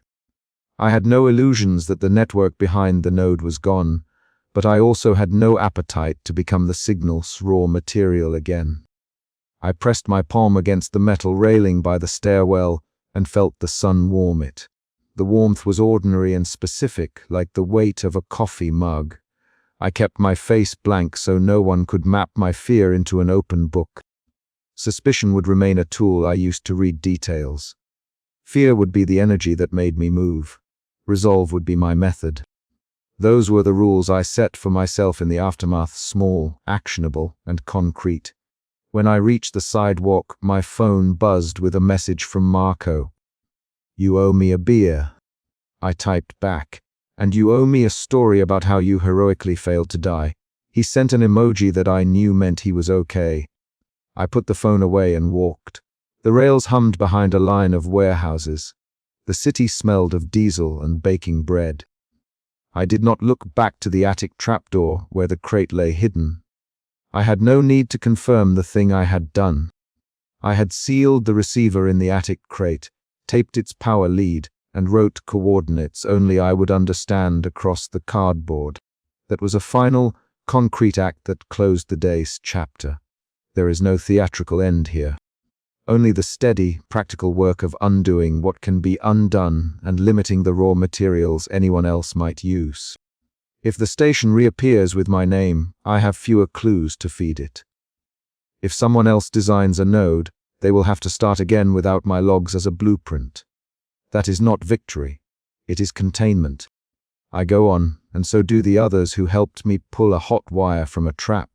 I had no illusions that the network behind the node was gone, but I also had no appetite to become the signal's raw material again. I pressed my palm against the metal railing by the stairwell and felt the sun warm it. The warmth was ordinary and specific, like the weight of a coffee mug. I kept my face blank so no one could map my fear into an open book. Suspicion would remain a tool I used to read details. Fear would be the energy that made me move. Resolve would be my method. Those were the rules I set for myself in the aftermath, small, actionable, and concrete. When I reached the sidewalk, my phone buzzed with a message from Marco. "You owe me a beer." I typed back. "And you owe me a story about how you heroically failed to die." He sent an emoji that I knew meant he was okay. I put the phone away and walked. The rails hummed behind a line of warehouses. The city smelled of diesel and baking bread. I did not look back to the attic trapdoor where the crate lay hidden. I had no need to confirm the thing I had done. I had sealed the receiver in the attic crate, taped its power lead, and wrote coordinates only I would understand across the cardboard. That was a final, concrete act that closed the day's chapter. There is no theatrical end here. Only the steady, practical work of undoing what can be undone and limiting the raw materials anyone else might use. If the station reappears with my name, I have fewer clues to feed it. If someone else designs a node, they will have to start again without my logs as a blueprint. That is not victory. It is containment. I go on, and so do the others who helped me pull a hot wire from a trap.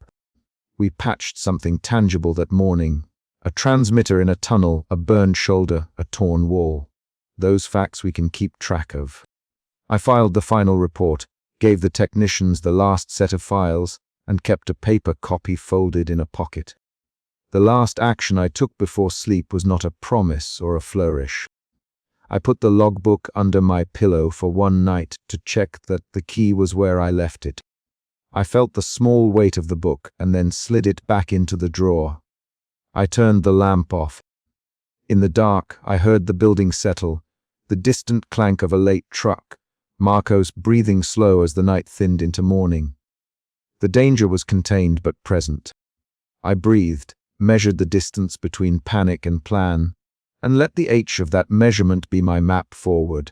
We patched something tangible that morning. A transmitter in a tunnel, a burned shoulder, a torn wall. Those facts we can keep track of. I filed the final report, gave the technicians the last set of files, and kept a paper copy folded in a pocket. The last action I took before sleep was not a promise or a flourish. I put the logbook under my pillow for one night to check that the key was where I left it. I felt the small weight of the book and then slid it back into the drawer. I turned the lamp off. In the dark, I heard the building settle, the distant clank of a late truck, Marco's breathing slow as the night thinned into morning. The danger was contained but present. I breathed, measured the distance between panic and plan, and let the H of that measurement be my map forward.